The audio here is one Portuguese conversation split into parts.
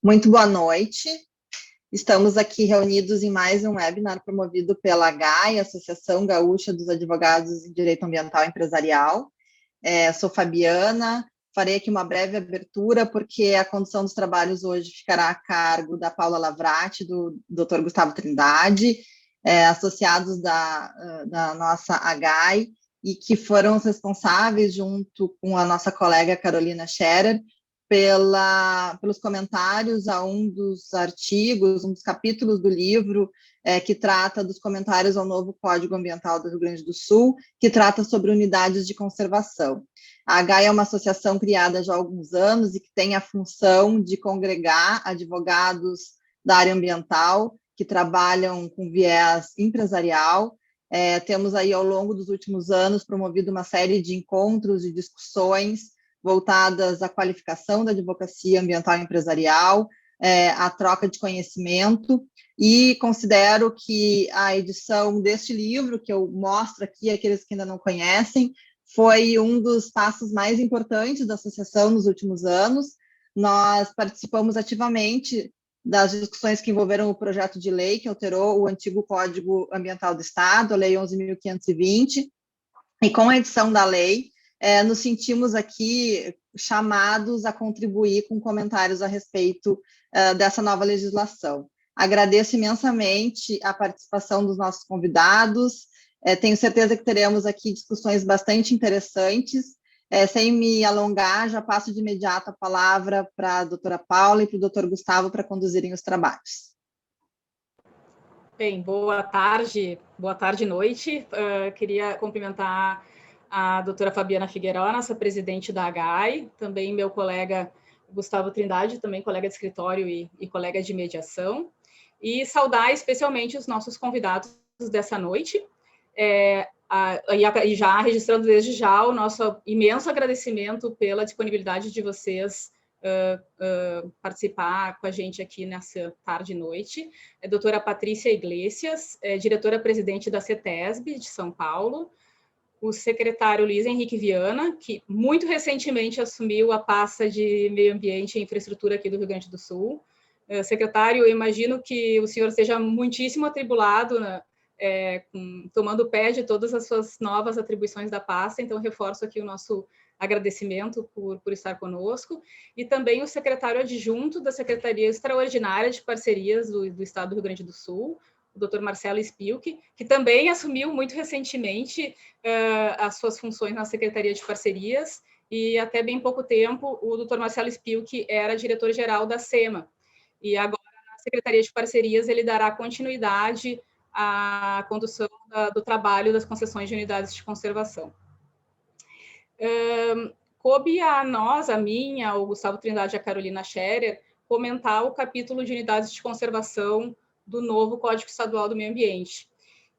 Muito boa noite. Estamos aqui reunidos em mais um webinar promovido pela AGAI, Associação Gaúcha dos Advogados em Direito Ambiental e Empresarial. Sou Fabiana, farei aqui uma breve abertura, porque a condução dos trabalhos hoje ficará a cargo da Paula Lavrati, do Dr. Gustavo Trindade, associados da nossa AGAI, e que foram os responsáveis, junto com a nossa colega Carolina Scherer, pelos comentários a um dos artigos, um dos capítulos do livro que trata dos comentários ao novo Código Ambiental do Rio Grande do Sul, que trata sobre unidades de conservação. A AGAI é uma associação criada já há alguns anos e que tem a função de congregar advogados da área ambiental que trabalham com viés empresarial. Temos aí, ao longo dos últimos anos, promovido uma série de encontros e discussões voltadas à qualificação da advocacia ambiental e empresarial, à troca de conhecimento, e considero que a edição deste livro, que eu mostro aqui, aqueles que ainda não conhecem, foi um dos passos mais importantes da associação nos últimos anos. Nós participamos ativamente das discussões que envolveram o projeto de lei que alterou o antigo Código Ambiental do Estado, a Lei 11.520, e com a edição da lei, nos sentimos aqui chamados a contribuir com comentários a respeito dessa nova legislação. Agradeço imensamente a participação dos nossos convidados, tenho certeza que teremos aqui discussões bastante interessantes. Sem me alongar, já passo de imediato a palavra para a doutora Paula e para o doutor Gustavo para conduzirem os trabalhos. Bem, boa tarde, noite. Queria cumprimentar a doutora Fabiana Figueiró, nossa presidente da AGAI, também meu colega Gustavo Trindade, também colega de escritório e colega de mediação, e saudar especialmente os nossos convidados dessa noite, e já registrando desde já o nosso imenso agradecimento pela disponibilidade de vocês participar com a gente aqui nessa tarde e noite. A doutora Patrícia Iglesias, diretora-presidente da CETESB de São Paulo, o secretário Luiz Henrique Viana, que muito recentemente assumiu a pasta de Meio Ambiente e Infraestrutura aqui do Rio Grande do Sul. Secretário, eu imagino que o senhor esteja muitíssimo atribulado, tomando pé de todas as suas novas atribuições da pasta, então reforço aqui o nosso agradecimento por estar conosco, e também o secretário adjunto da Secretaria Extraordinária de Parcerias do Estado do Rio Grande do Sul, o Dr. Marcelo Spilk, que também assumiu muito recentemente as suas funções na Secretaria de Parcerias, e até bem pouco tempo o Dr. Marcelo Spilk era diretor-geral da SEMA, e agora na Secretaria de Parcerias ele dará continuidade à condução do trabalho das concessões de unidades de conservação. Coube a nós, a mim, ao Gustavo Trindade e a Carolina Scherer, comentar o capítulo de unidades de conservação do novo Código Estadual do Meio Ambiente.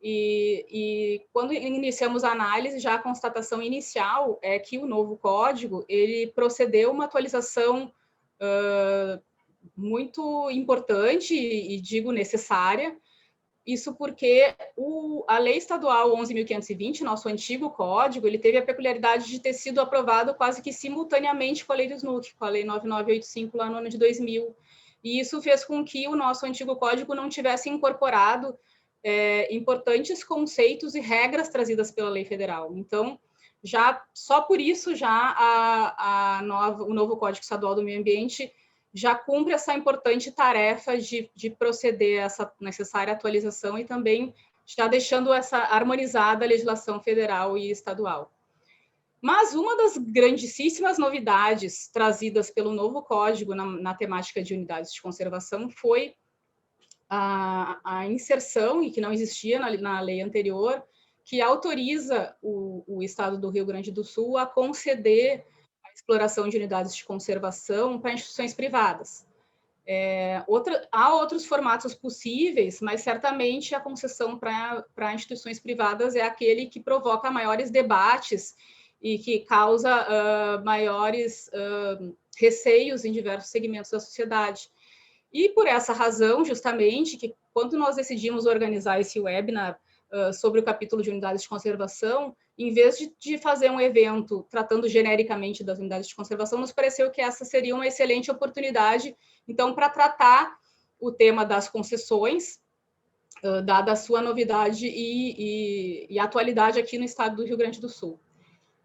E quando iniciamos a análise, já a constatação inicial é que o novo código, ele procedeu uma atualização muito importante e digo necessária. Isso porque a Lei Estadual 11.520, nosso antigo código, ele teve a peculiaridade de ter sido aprovado quase que simultaneamente com a Lei do SNUC, com a Lei 9985, lá no ano de 2000. E isso fez com que o nosso antigo código não tivesse incorporado importantes conceitos e regras trazidas pela lei federal. Então, só por isso, o novo Código Estadual do Meio Ambiente já cumpre essa importante tarefa de proceder a essa necessária atualização e também já deixando essa harmonizada a legislação federal e estadual. Mas uma das grandíssimas novidades trazidas pelo novo código na temática de unidades de conservação foi a inserção, e que não existia na lei anterior, que autoriza o Estado do Rio Grande do Sul a conceder a exploração de unidades de conservação para instituições privadas. Há outros formatos possíveis, mas certamente a concessão para instituições privadas é aquele que provoca maiores debates e que causa maiores receios em diversos segmentos da sociedade. E por essa razão, justamente, que quando nós decidimos organizar esse webinar sobre o capítulo de unidades de conservação, em vez de fazer um evento tratando genericamente das unidades de conservação, nos pareceu que essa seria uma excelente oportunidade, então, para tratar o tema das concessões, dada a sua novidade e atualidade aqui no estado do Rio Grande do Sul.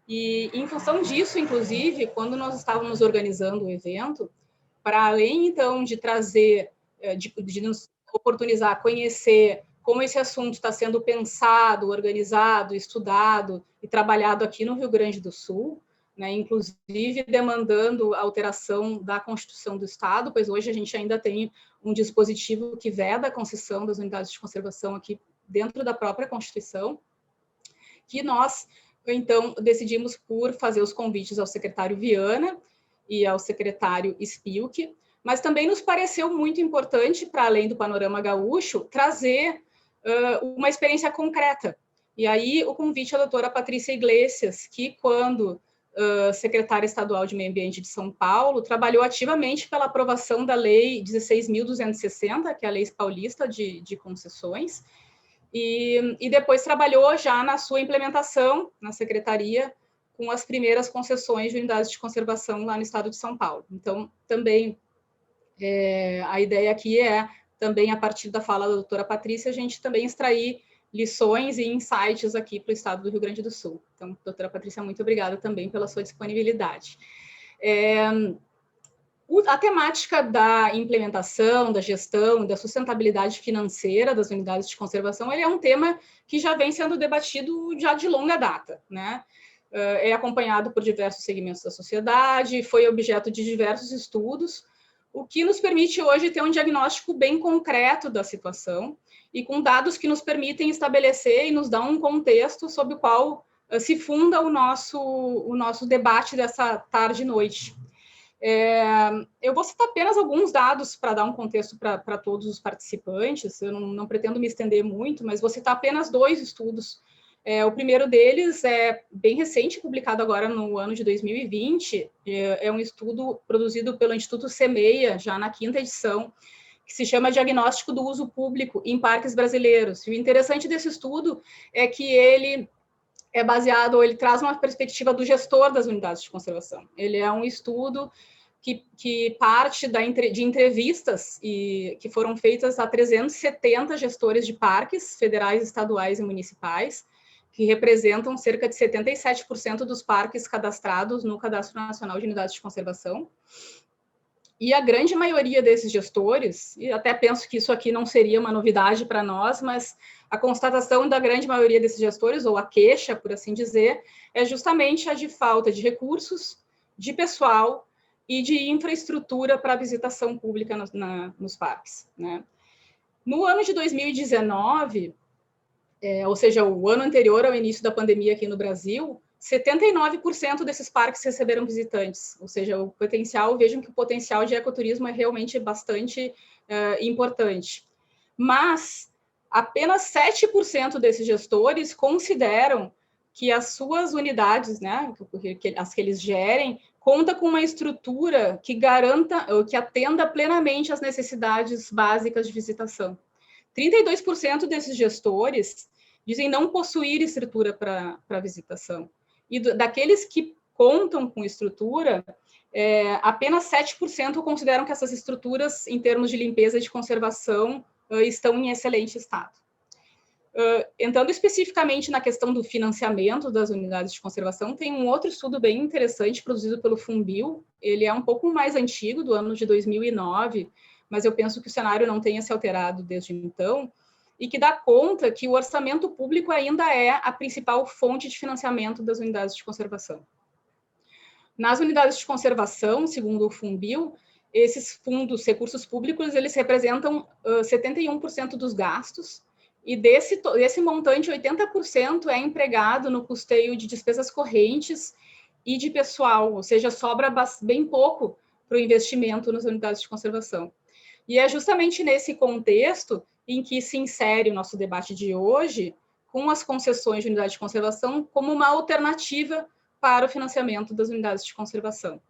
E, em função disso, inclusive, quando nós estávamos organizando o evento, para além, então, de trazer, de nos oportunizar, conhecer como esse assunto está sendo pensado, organizado, estudado e trabalhado aqui no Rio Grande do Sul, né, inclusive demandando a alteração da Constituição do Estado, pois hoje a gente ainda tem um dispositivo que veda a concessão das unidades de conservação aqui dentro da própria Constituição, que nós, então, decidimos por fazer os convites ao secretário Viana e ao secretário Spilk, mas também nos pareceu muito importante, para além do panorama gaúcho, trazer uma experiência concreta. E aí o convite à doutora Patrícia Iglesias, que quando secretária estadual de Meio Ambiente de São Paulo, trabalhou ativamente pela aprovação da Lei 16.260, que é a Lei Paulista de Concessões, e depois trabalhou já na sua implementação na secretaria com as primeiras concessões de unidades de conservação lá no estado de São Paulo. Então, também a ideia aqui é, também a partir da fala da doutora Patrícia, a gente também extrair lições e insights aqui para o estado do Rio Grande do Sul. Então, doutora Patrícia, muito obrigada também pela sua disponibilidade. A temática da implementação, da gestão, da sustentabilidade financeira das unidades de conservação, ele é um tema que já vem sendo debatido já de longa data, né? É acompanhado por diversos segmentos da sociedade, foi objeto de diversos estudos, o que nos permite hoje ter um diagnóstico bem concreto da situação e com dados que nos permitem estabelecer e nos dar um contexto sobre o qual se funda o nosso debate dessa tarde e noite. Eu vou citar apenas alguns dados para dar um contexto para todos os participantes, eu não pretendo me estender muito, mas vou citar apenas 2 estudos. O primeiro deles é bem recente, publicado agora no ano de 2020, é um estudo produzido pelo Instituto Semeia, já na 5ª edição, que se chama Diagnóstico do Uso Público em Parques Brasileiros. E o interessante desse estudo é que ele é baseado, ou ele traz uma perspectiva do gestor das unidades de conservação. Ele é um estudo que parte de entrevistas que foram feitas a 370 gestores de parques federais, estaduais e municipais, que representam cerca de 77% dos parques cadastrados no Cadastro Nacional de Unidades de Conservação. E a grande maioria desses gestores, e até penso que isso aqui não seria uma novidade para nós, mas a constatação da grande maioria desses gestores, ou a queixa, por assim dizer, é justamente a de falta de recursos, de pessoal e de infraestrutura para a visitação pública nos parques, né? No ano de 2019, ou seja, o ano anterior ao início da pandemia aqui no Brasil, 79% desses parques receberam visitantes, ou seja, o potencial, vejam que o potencial de ecoturismo é realmente bastante importante. Mas apenas 7% desses gestores consideram que as suas unidades, né, as que eles gerem, conta com uma estrutura que garanta, ou que atenda plenamente às necessidades básicas de visitação. 32% desses gestores dizem não possuir estrutura para visitação. E daqueles que contam com estrutura, apenas 7% consideram que essas estruturas, em termos de limpeza e de conservação, estão em excelente estado. Entrando especificamente na questão do financiamento das unidades de conservação, tem um outro estudo bem interessante produzido pelo Funbil. Ele é um pouco mais antigo, do ano de 2009, mas eu penso que o cenário não tenha se alterado desde então, e que dá conta que o orçamento público ainda é a principal fonte de financiamento das unidades de conservação. Nas unidades de conservação, segundo o Funbil, esses fundos, recursos públicos, eles representam 71% dos gastos, e desse montante, 80% é empregado no custeio de despesas correntes e de pessoal, ou seja, sobra bem pouco para o investimento nas unidades de conservação. E é justamente nesse contexto em que se insere o nosso debate de hoje, com as concessões de unidade de conservação como uma alternativa para o financiamento das unidades de conservação.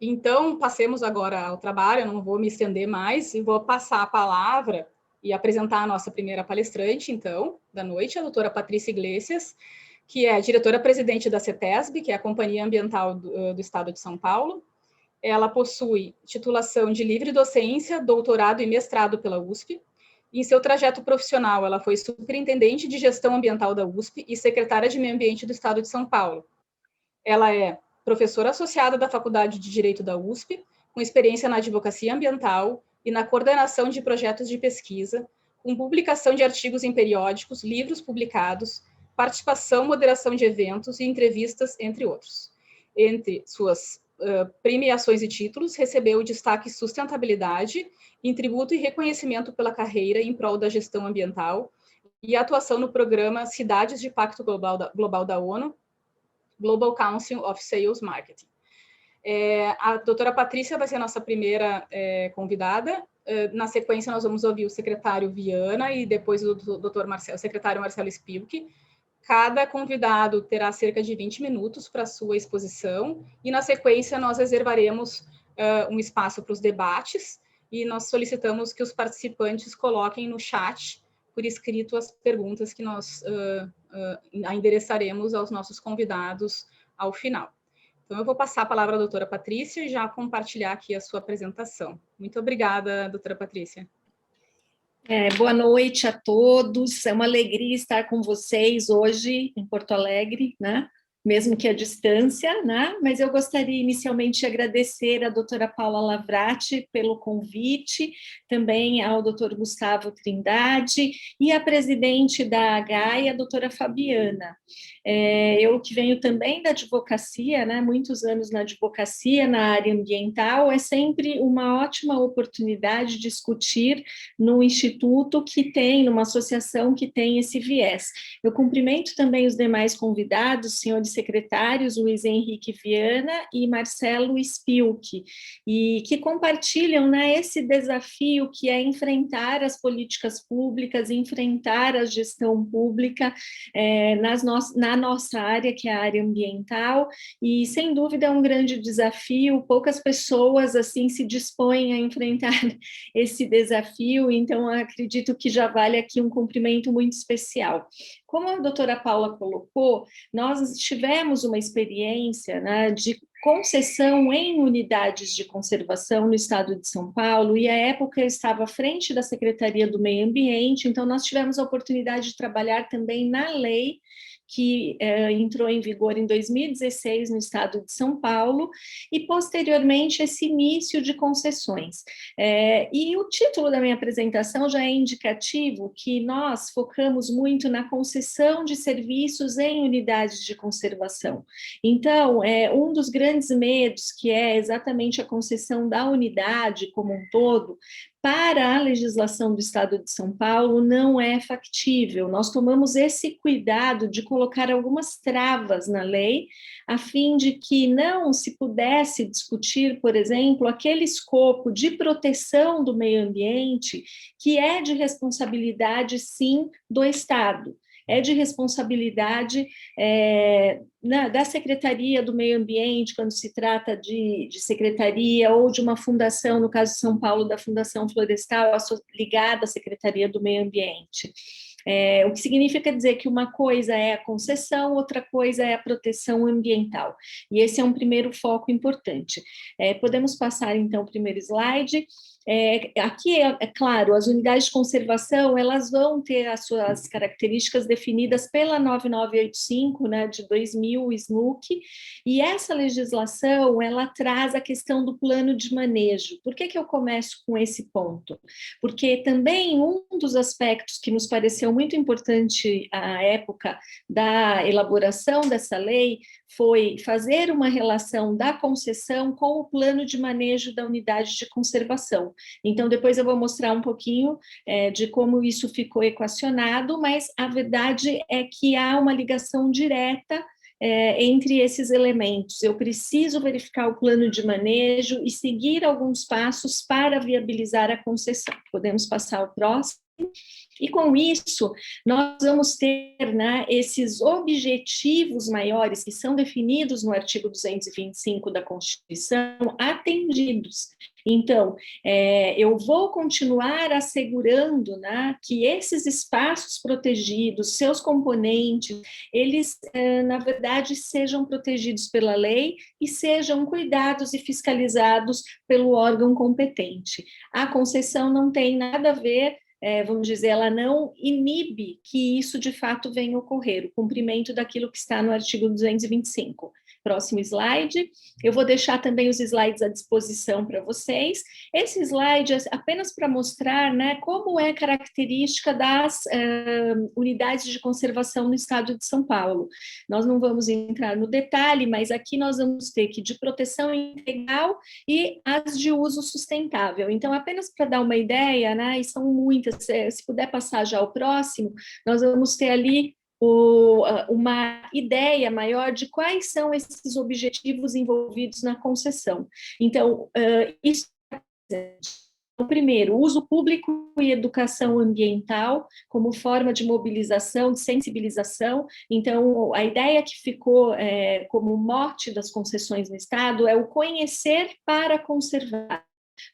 Então, passemos agora ao trabalho, eu não vou me estender mais, e vou passar a palavra e apresentar a nossa primeira palestrante, então, da noite, a doutora Patrícia Iglesias, que é diretora-presidente da CETESB, que é a Companhia Ambiental do Estado de São Paulo. Ela possui titulação de livre docência, doutorado e mestrado pela USP. Em seu trajeto profissional, ela foi superintendente de gestão ambiental da USP e secretária de meio ambiente do Estado de São Paulo. Ela é professora associada da Faculdade de Direito da USP, com experiência na advocacia ambiental e na coordenação de projetos de pesquisa, com publicação de artigos em periódicos, livros publicados, participação, moderação de eventos e entrevistas, entre outros. Entre suas premiações e títulos, recebeu o destaque Sustentabilidade em tributo e reconhecimento pela carreira em prol da gestão ambiental e atuação no programa Cidades de Pacto Global da ONU, Global Council of Sales Marketing. A doutora Patrícia vai ser a nossa primeira convidada. Na sequência, nós vamos ouvir o secretário Viana e depois o secretário Marcelo Spilk. Cada convidado terá cerca de 20 minutos para a sua exposição e, na sequência, nós reservaremos um espaço para os debates e nós solicitamos que os participantes coloquem no chat, por escrito, as perguntas que nós endereçaremos aos nossos convidados ao final. Então, eu vou passar a palavra à doutora Patrícia e já compartilhar aqui a sua apresentação. Muito obrigada, doutora Patrícia. Boa noite a todos, é uma alegria estar com vocês hoje em Porto Alegre, né? Mesmo que à distância, né? Mas eu gostaria inicialmente de agradecer à doutora Paula Lavrati pelo convite, também ao doutor Gustavo Trindade e à presidente da AGAI, a doutora Fabiana. Eu que venho também da advocacia, né? Muitos anos na advocacia, na área ambiental, é sempre uma ótima oportunidade de discutir num instituto que tem, numa associação que tem esse viés. Eu cumprimento também os demais convidados, senhores secretários, Luiz Henrique Viana e Marcelo Spilk, e que compartilham, né, esse desafio que é enfrentar as políticas públicas, enfrentar a gestão pública na nossa área, que é a área ambiental, e sem dúvida é um grande desafio, poucas pessoas assim se dispõem a enfrentar esse desafio, então acredito que já vale aqui um cumprimento muito especial. Como a doutora Paula colocou, nós tivemos uma experiência, né, de concessão em unidades de conservação no estado de São Paulo, e à época eu estava à frente da Secretaria do Meio Ambiente, então nós tivemos a oportunidade de trabalhar também na lei que entrou em vigor em 2016 no estado de São Paulo, e posteriormente esse início de concessões. E o título da minha apresentação já é indicativo que nós focamos muito na concessão de serviços em unidades de conservação. Então, um dos grandes medos, que é exatamente a concessão da unidade como um todo, para a legislação do Estado de São Paulo não é factível. Nós tomamos esse cuidado de colocar algumas travas na lei, a fim de que não se pudesse discutir, por exemplo, aquele escopo de proteção do meio ambiente, que é de responsabilidade, sim, do Estado. É de responsabilidade da Secretaria do Meio Ambiente, quando se trata de secretaria, ou de uma fundação, no caso de São Paulo, da Fundação Florestal, ligada à Secretaria do Meio Ambiente. O que significa dizer que uma coisa é a concessão, outra coisa é a proteção ambiental. E esse é um primeiro foco importante. Podemos passar, então, o primeiro slide. Aqui, é claro, as unidades de conservação, elas vão ter as suas características definidas pela 9985, né, de 2000, SNUC, e essa legislação, ela traz a questão do plano de manejo. Por que eu começo com esse ponto? Porque também um dos aspectos que nos pareceu muito importante à época da elaboração dessa lei foi fazer uma relação da concessão com o plano de manejo da unidade de conservação. Então, depois eu vou mostrar um pouquinho de como isso ficou equacionado, mas a verdade é que há uma ligação direta entre esses elementos. Eu preciso verificar o plano de manejo e seguir alguns passos para viabilizar a concessão. Podemos passar ao próximo. E com isso, nós vamos ter, né, esses objetivos maiores que são definidos no artigo 225 da Constituição atendidos. Então, eu vou continuar assegurando, né, que esses espaços protegidos, seus componentes, eles, na verdade, sejam protegidos pela lei e sejam cuidados e fiscalizados pelo órgão competente. A concessão não tem nada a ver, vamos dizer, ela não inibe que isso de fato venha ocorrer, o cumprimento daquilo que está no artigo 225. Próximo slide. Eu vou deixar também os slides à disposição para vocês. Esse slide é apenas para mostrar, né, como é característica das unidades de conservação no estado de São Paulo. Nós não vamos entrar no detalhe, mas aqui nós vamos ter que de proteção integral e as de uso sustentável. Então, apenas para dar uma ideia, né, e são muitas, se puder passar já ao próximo, nós vamos ter ali uma ideia maior de quais são esses objetivos envolvidos na concessão. Então, isso o primeiro, uso público e educação ambiental como forma de mobilização, de sensibilização. Então, a ideia que ficou como mote das concessões no Estado é o conhecer para conservar,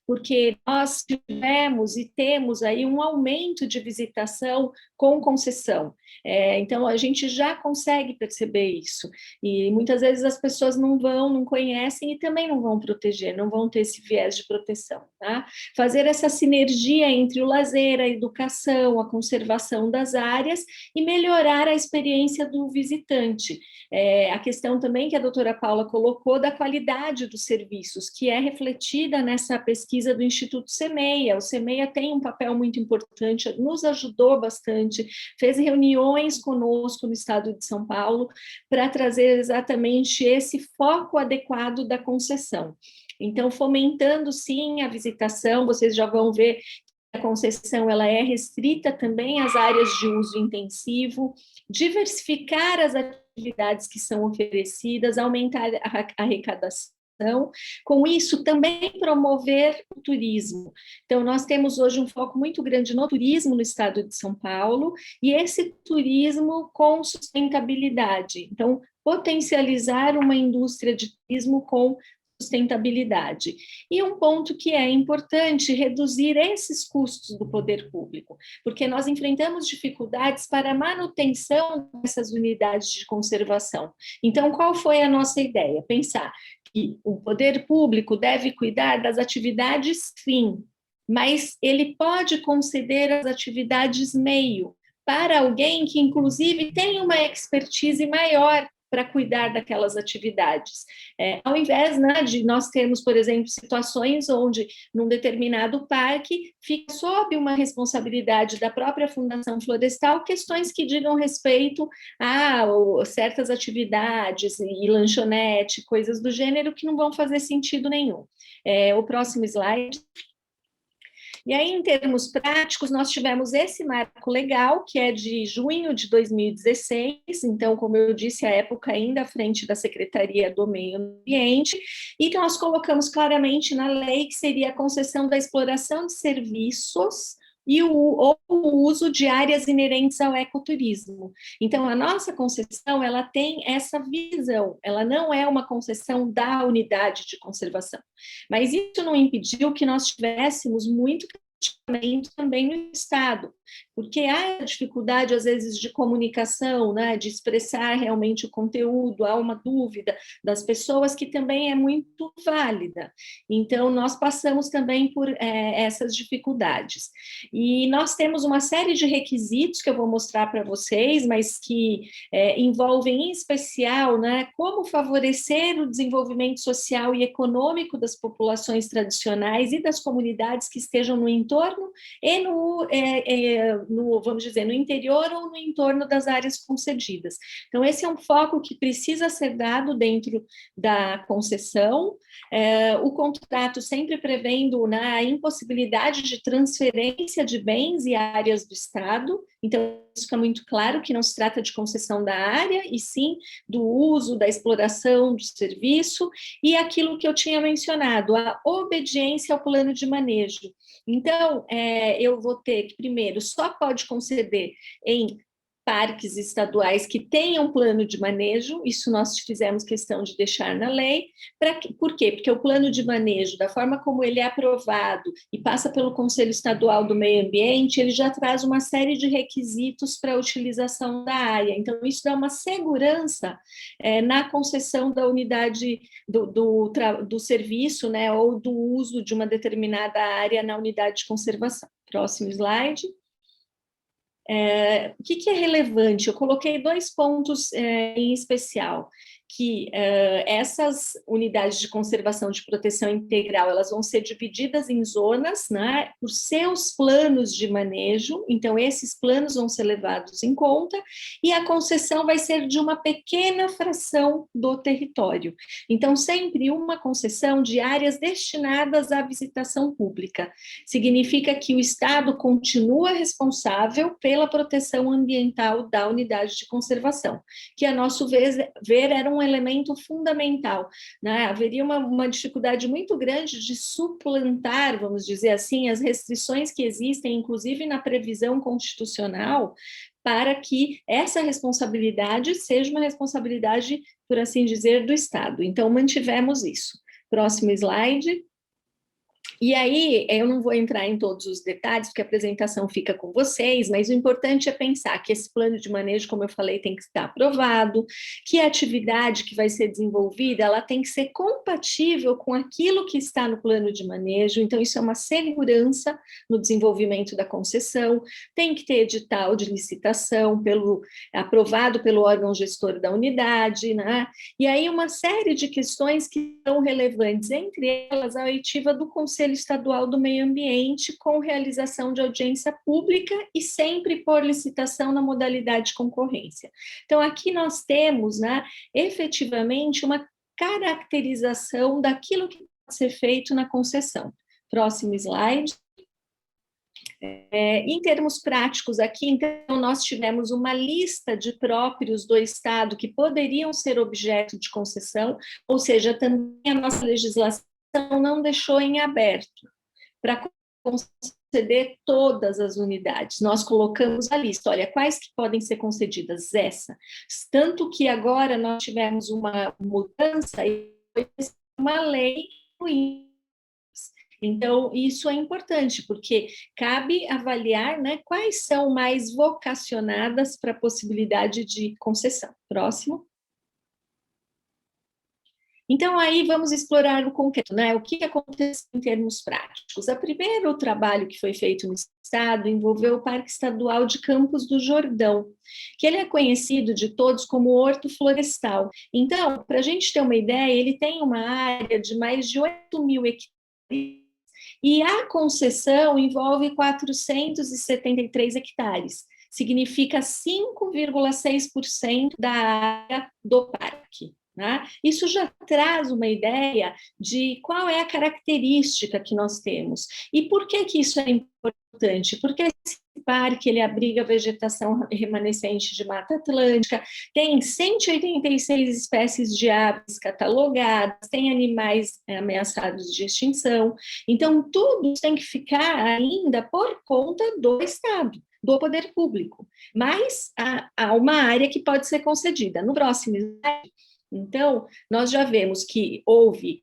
porque nós tivemos e temos aí um aumento de visitação com concessão. Então, a gente já consegue perceber isso. E muitas vezes as pessoas não conhecem e também não vão proteger, não vão ter esse viés de proteção. Tá? Fazer essa sinergia entre o lazer, a educação, a conservação das áreas e melhorar a experiência do visitante. A questão também que a doutora Paula colocou da qualidade dos serviços, que é refletida nessa pesquisa do Instituto Semeia. O Semeia tem um papel muito importante, nos ajudou bastante, fez reuniões conosco no estado de São Paulo para trazer exatamente esse foco adequado da concessão. Então, fomentando sim a visitação, vocês já vão ver que a concessão ela é restrita também às áreas de uso intensivo, diversificar as atividades que são oferecidas, aumentar a arrecadação. Com isso, também promover o turismo. Então, nós temos hoje um foco muito grande no turismo no estado de São Paulo, e esse turismo com sustentabilidade. Então, potencializar uma indústria de turismo com sustentabilidade. E um ponto que é importante, reduzir esses custos do poder público, porque nós enfrentamos dificuldades para a manutenção dessas unidades de conservação. Então, qual foi a nossa ideia? Pensar que o poder público deve cuidar das atividades fim, mas ele pode conceder as atividades meio para alguém que, inclusive, tem uma expertise maior para cuidar daquelas atividades. Ao invés, né, de nós termos, por exemplo, situações onde, num determinado parque, fica sob uma responsabilidade da própria Fundação Florestal questões que digam respeito a certas atividades e lanchonete, coisas do gênero que não vão fazer sentido nenhum. O próximo slide. E aí, em termos práticos, nós tivemos esse marco legal, que é de junho de 2016, então, como eu disse, a época ainda à frente da Secretaria do Meio Ambiente, e que nós colocamos claramente na lei que seria a concessão da exploração de serviços e o uso de áreas inerentes ao ecoturismo. Então, a nossa concessão, ela tem essa visão, ela não é uma concessão da unidade de conservação, mas isso não impediu que nós tivéssemos muito também no Estado, porque há dificuldade, às vezes, de comunicação, né, de expressar realmente o conteúdo, há uma dúvida das pessoas que também é muito válida. Então, nós passamos também por essas dificuldades. E nós temos uma série de requisitos que eu vou mostrar para vocês, mas que envolvem, em especial, né, como favorecer o desenvolvimento social e econômico das populações tradicionais e das comunidades que estejam no entorno e vamos dizer, no interior ou no entorno das áreas concedidas. Então, esse é um foco que precisa ser dado dentro da concessão, o contrato sempre prevendo, né, a impossibilidade de transferência de bens e áreas do Estado, Então, isso fica muito claro que não se trata de concessão da área, e sim do uso, da exploração do serviço, e aquilo que eu tinha mencionado, a obediência ao plano de manejo. Então, eu vou ter que, primeiro, só pode conceder em parques estaduais que tenham plano de manejo, isso nós fizemos questão de deixar na lei. Por quê? Porque o plano de manejo, da forma como ele é aprovado e passa pelo Conselho Estadual do Meio Ambiente, ele já traz uma série de requisitos para a utilização da área. Então, isso dá uma segurança na concessão da unidade do serviço, né, ou do uso de uma determinada área na unidade de conservação. Próximo slide. O que é relevante? Eu coloquei 2 pontos em especial, que essas unidades de conservação de proteção integral, elas vão ser divididas em zonas, né, por seus planos de manejo, então esses planos vão ser levados em conta, e a concessão vai ser de uma pequena fração do território. Então, sempre uma concessão de áreas destinadas à visitação pública. Significa que o Estado continua responsável pela proteção ambiental da unidade de conservação, que, a nosso ver era um elemento fundamental, né? Haveria uma dificuldade muito grande de suplantar, vamos dizer assim, as restrições que existem, inclusive na previsão constitucional, para que essa responsabilidade seja uma responsabilidade, por assim dizer, do Estado. Então, mantivemos isso. Próximo slide. E aí, eu não vou entrar em todos os detalhes, porque a apresentação fica com vocês, mas o importante é pensar que esse plano de manejo, como eu falei, tem que estar aprovado, que a atividade que vai ser desenvolvida, ela tem que ser compatível com aquilo que está no plano de manejo, então isso é uma segurança no desenvolvimento da concessão, tem que ter edital de licitação aprovado pelo órgão gestor da unidade, né? E aí uma série de questões que são relevantes, entre elas a oitiva do Conselho Estadual do Meio Ambiente, com realização de audiência pública e sempre por licitação na modalidade de concorrência. Então, aqui nós temos, né, efetivamente, uma caracterização daquilo que pode ser feito na concessão. Próximo slide. Em termos práticos aqui, então, nós tivemos uma lista de próprios do Estado que poderiam ser objeto de concessão, ou seja, também a nossa legislação não deixou em aberto para conceder todas as unidades. Nós colocamos a lista, olha, quais que podem ser concedidas? Essa. Tanto que agora nós tivemos uma mudança e uma lei. Então, isso é importante, porque cabe avaliar, né, quais são mais vocacionadas para a possibilidade de concessão. Próximo. Então, aí vamos explorar o concreto, né? O que aconteceu em termos práticos? O primeiro trabalho que foi feito no Estado envolveu o Parque Estadual de Campos do Jordão, que ele é conhecido de todos como Horto Florestal. Então, para a gente ter uma ideia, ele tem uma área de mais de 8.000 hectares, e a concessão envolve 473 hectares, significa 5,6% da área do parque. Né? Isso já traz uma ideia de qual é a característica que nós temos. E por que isso é importante? Porque esse parque ele abriga vegetação remanescente de Mata Atlântica, tem 186 espécies de aves catalogadas, tem animais ameaçados de extinção. Então, tudo tem que ficar ainda por conta do Estado, do poder público. Mas há uma área que pode ser concedida. No próximo slide, então, nós já vemos que houve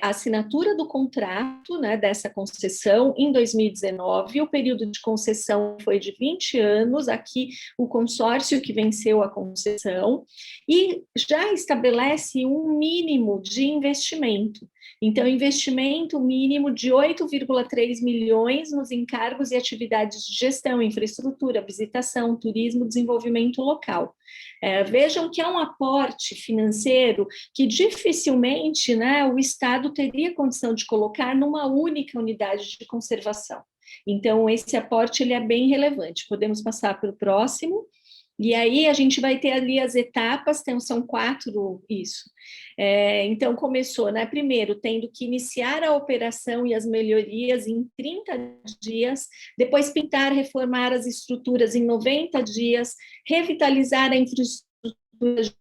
a assinatura do contrato, né, dessa concessão em 2019, o período de concessão foi de 20 anos, aqui o consórcio que venceu a concessão, e já estabelece um mínimo de investimento. Então, investimento mínimo de 8,3 milhões nos encargos e atividades de gestão, infraestrutura, visitação, turismo, desenvolvimento local. Vejam que é um aporte financeiro que dificilmente, né, o Estado teria condição de colocar numa única unidade de conservação. Então, esse aporte ele é bem relevante. Podemos passar para o próximo. E aí a gente vai ter ali as etapas, então são 4 isso. Então começou, né? Primeiro, tendo que iniciar a operação e as melhorias em 30 dias, depois pintar, reformar as estruturas em 90 dias, revitalizar a infraestrutura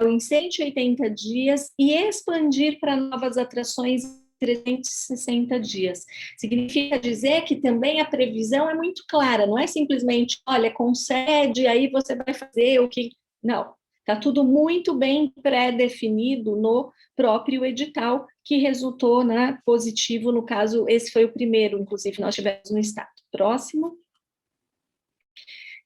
em 180 dias e expandir para novas atrações em 360 dias. Significa dizer que também a previsão é muito clara, não é simplesmente, olha, concede, aí você vai fazer o que... Não, está tudo muito bem pré-definido no próprio edital, que resultou, né, positivo, no caso, esse foi o primeiro, inclusive, nós tivemos no estado. Próximo.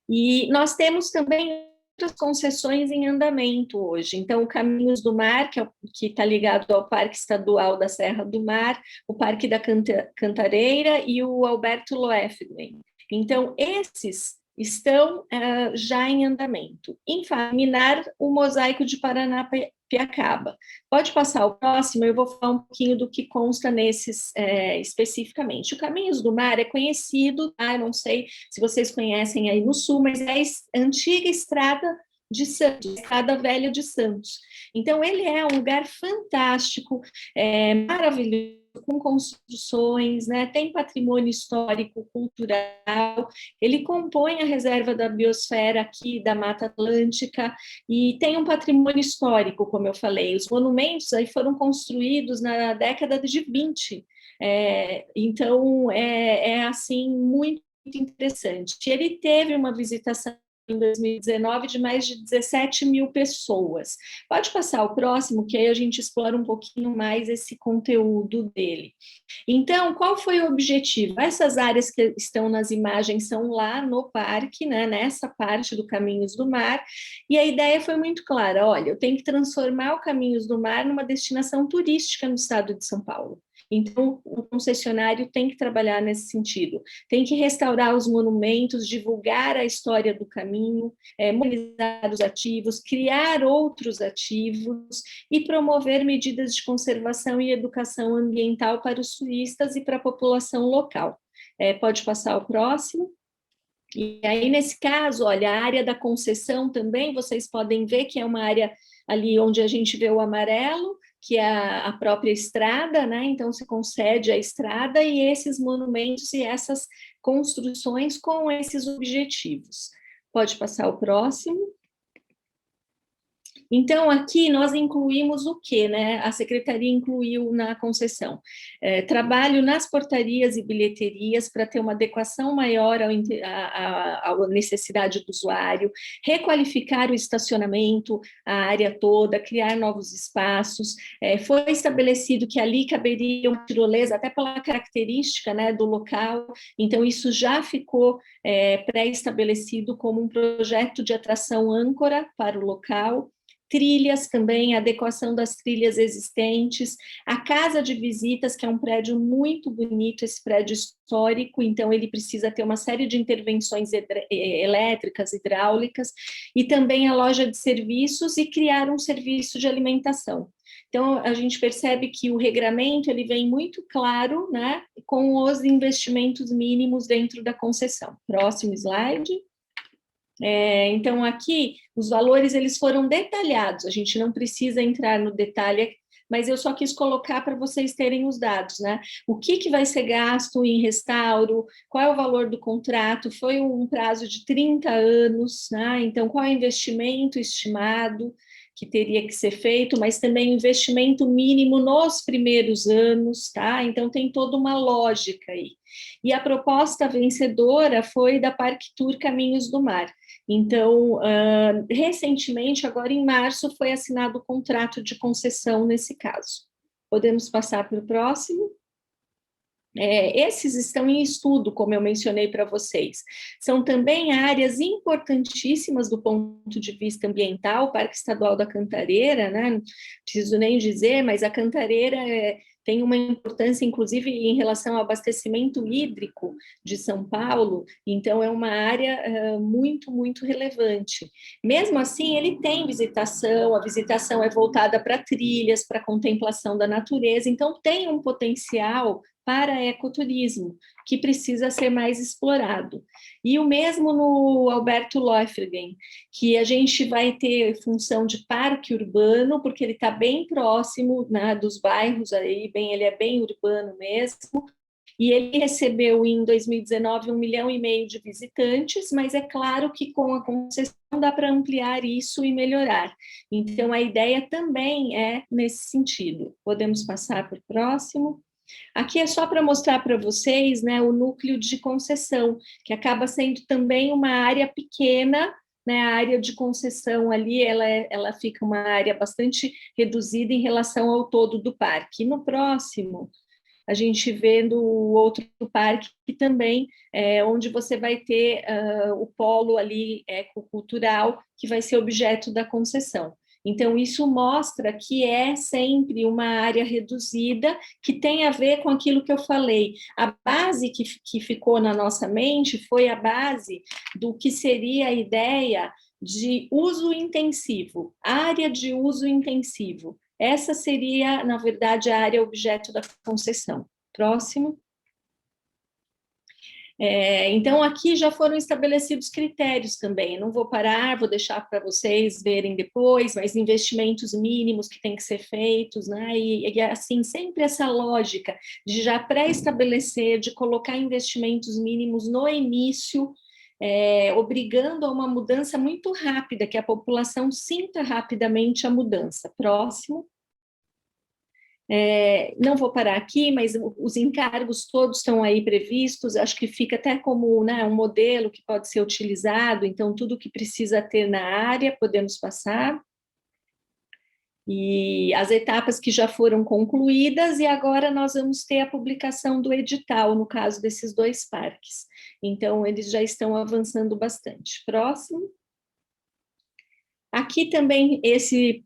E nós temos também outras concessões em andamento hoje. Então, o Caminhos do Mar, que está ligado ao Parque Estadual da Serra do Mar, o Parque da Cantareira e o Alberto Loefgren. Então, esses estão já em andamento. Minar o Mosaico de Paranapiacaba. Pode passar o próximo, eu vou falar um pouquinho do que consta nesses especificamente. O Caminhos do Mar é conhecido, tá? Eu não sei se vocês conhecem aí no sul, mas é a antiga estrada de Santos, Estrada Velha de Santos. Então, ele é um lugar fantástico, maravilhoso, com construções, né? Tem patrimônio histórico, cultural, ele compõe a reserva da biosfera aqui da Mata Atlântica e tem um patrimônio histórico, como eu falei. Os monumentos aí foram construídos na década de 20, então assim, muito interessante. Ele teve uma visitação em 2019 de mais de 17 mil pessoas. Pode passar o próximo, que aí a gente explora um pouquinho mais esse conteúdo dele. Então, qual foi o objetivo? Essas áreas que estão nas imagens são lá no parque, né, nessa parte do Caminhos do Mar, e a ideia foi muito clara, olha, eu tenho que transformar o Caminhos do Mar numa destinação turística no estado de São Paulo. Então, o concessionário tem que trabalhar nesse sentido, tem que restaurar os monumentos, divulgar a história do caminho, mobilizar os ativos, criar outros ativos e promover medidas de conservação e educação ambiental para os turistas e para a população local. Pode passar o próximo. E aí, nesse caso, olha, a área da concessão também, vocês podem ver que é uma área ali onde a gente vê o amarelo, que é a própria estrada, né? Então, se concede a estrada e esses monumentos e essas construções com esses objetivos. Pode passar o próximo. Então, aqui nós incluímos o quê, né? A Secretaria incluiu na concessão. Trabalho nas portarias e bilheterias para ter uma adequação maior à necessidade do usuário, requalificar o estacionamento, a área toda, criar novos espaços. Foi estabelecido que ali caberia uma tirolesa, até pela característica, né, do local, então isso já ficou pré-estabelecido como um projeto de atração âncora para o local. Trilhas também, adequação das trilhas existentes, a casa de visitas, que é um prédio muito bonito, esse prédio histórico, então ele precisa ter uma série de intervenções elétricas, hidráulicas, e também a loja de serviços e criar um serviço de alimentação. Então, a gente percebe que o regramento ele vem muito claro, né, com os investimentos mínimos dentro da concessão. Próximo slide. Então, aqui, os valores eles foram detalhados, a gente não precisa entrar no detalhe, mas eu só quis colocar para vocês terem os dados, né? O que vai ser gasto em restauro, qual é o valor do contrato, foi um prazo de 30 anos, né? Então, qual é o investimento estimado que teria que ser feito, mas também o investimento mínimo nos primeiros anos, tá? Então, tem toda uma lógica aí. E a proposta vencedora foi da Parque Tour Caminhos do Mar. Então, recentemente, agora em março, foi assinado o contrato de concessão nesse caso. Podemos passar para o próximo? Esses estão em estudo, como eu mencionei para vocês. São também áreas importantíssimas do ponto de vista ambiental, o Parque Estadual da Cantareira, né? Não preciso nem dizer, mas a Cantareira tem uma importância, inclusive, em relação ao abastecimento hídrico de São Paulo, então é uma área muito, muito relevante. Mesmo assim, ele tem visitação, a visitação é voltada para trilhas, para contemplação da natureza, então tem um potencial para ecoturismo, que precisa ser mais explorado. E o mesmo no Alberto Loefringen, que a gente vai ter função de parque urbano, porque ele está bem próximo, né, dos bairros aí, ele é bem urbano mesmo, e ele recebeu em 2019 1,5 milhão de visitantes, mas é claro que com a concessão dá para ampliar isso e melhorar. Então, a ideia também é nesse sentido. Podemos passar para o próximo. Aqui é só para mostrar para vocês, né, o núcleo de concessão, que acaba sendo também uma área pequena, né, a área de concessão ali, ela fica uma área bastante reduzida em relação ao todo do parque. E no próximo, a gente vê no outro parque que também é onde você vai ter o polo ali ecocultural, que vai ser objeto da concessão. Então, isso mostra que é sempre uma área reduzida, que tem a ver com aquilo que eu falei. A base que ficou na nossa mente foi a base do que seria a ideia de uso intensivo, área de uso intensivo. Essa seria, na verdade, a área objeto da concessão. Próximo. Então, aqui já foram estabelecidos critérios também. Eu não vou parar, vou deixar para vocês verem depois, mas investimentos mínimos que têm que ser feitos, né? E assim, sempre essa lógica de já pré-estabelecer, de colocar investimentos mínimos no início, obrigando a uma mudança muito rápida, que a população sinta rapidamente a mudança. Próximo. Não vou parar aqui, mas os encargos todos estão aí previstos, acho que fica até como, né, um modelo que pode ser utilizado, então tudo que precisa ter na área, podemos passar. E as etapas que já foram concluídas, e agora nós vamos ter a publicação do edital, no caso desses 2 parques. Então, eles já estão avançando bastante. Próximo. Aqui também esse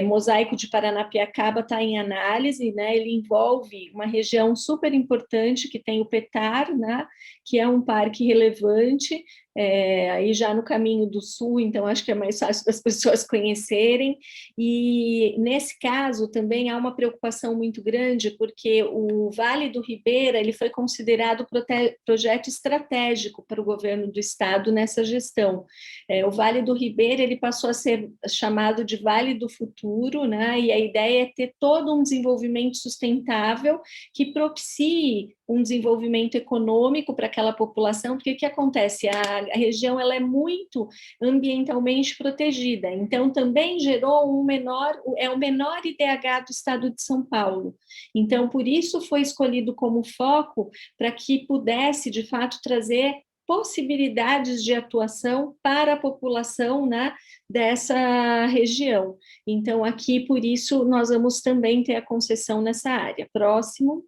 mosaico de Paranapiacaba está em análise, né? Ele envolve uma região super importante que tem o Petar, né? Que é um parque relevante, aí já no caminho do sul, então acho que é mais fácil das pessoas conhecerem. E nesse caso também há uma preocupação muito grande, porque o Vale do Ribeira ele foi considerado projeto estratégico para o governo do estado nessa gestão. O Vale do Ribeira ele passou a ser chamado de Vale do Futuro, né? E a ideia é ter todo um desenvolvimento sustentável que propicie um desenvolvimento econômico para aquela população, porque o que acontece? A região ela é muito ambientalmente protegida, então também gerou o menor IDH do estado de São Paulo. Então, por isso foi escolhido como foco para que pudesse, de fato, trazer possibilidades de atuação para a população, né, dessa região. Então, aqui, por isso, nós vamos também ter a concessão nessa área. Próximo.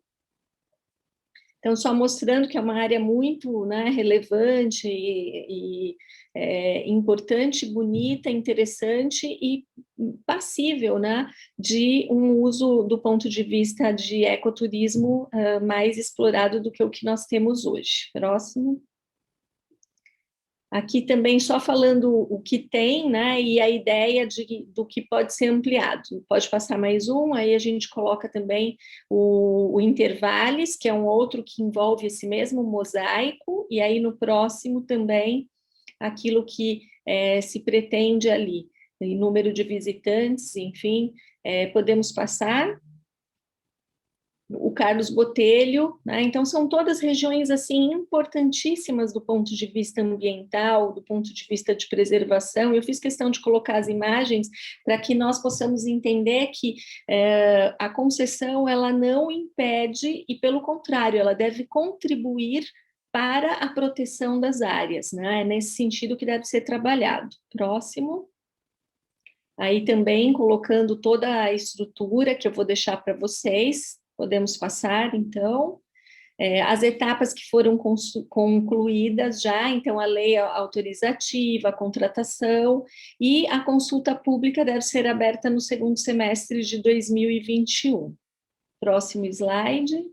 Então, só mostrando que é uma área muito, né, relevante e importante, bonita, interessante e passível, né, de um uso do ponto de vista de ecoturismo mais explorado do que o que nós temos hoje. Próximo. Aqui também só falando o que tem, né, e a ideia do que pode ser ampliado. Pode passar mais um, aí a gente coloca também o Intervales, que é um outro que envolve esse mesmo mosaico, e aí no próximo também aquilo que se pretende ali, número de visitantes, enfim, podemos passar. O Carlos Botelho, né? Então são todas regiões assim importantíssimas do ponto de vista ambiental, do ponto de vista de preservação. Eu fiz questão de colocar as imagens para que nós possamos entender que a concessão ela não impede e pelo contrário ela deve contribuir para a proteção das áreas, né? É nesse sentido que deve ser trabalhado. Próximo. Aí também colocando toda a estrutura que eu vou deixar para vocês. Podemos passar, então, as etapas que foram concluídas já, então a lei autorizativa, a contratação e a consulta pública deve ser aberta no segundo semestre de 2021. Próximo slide.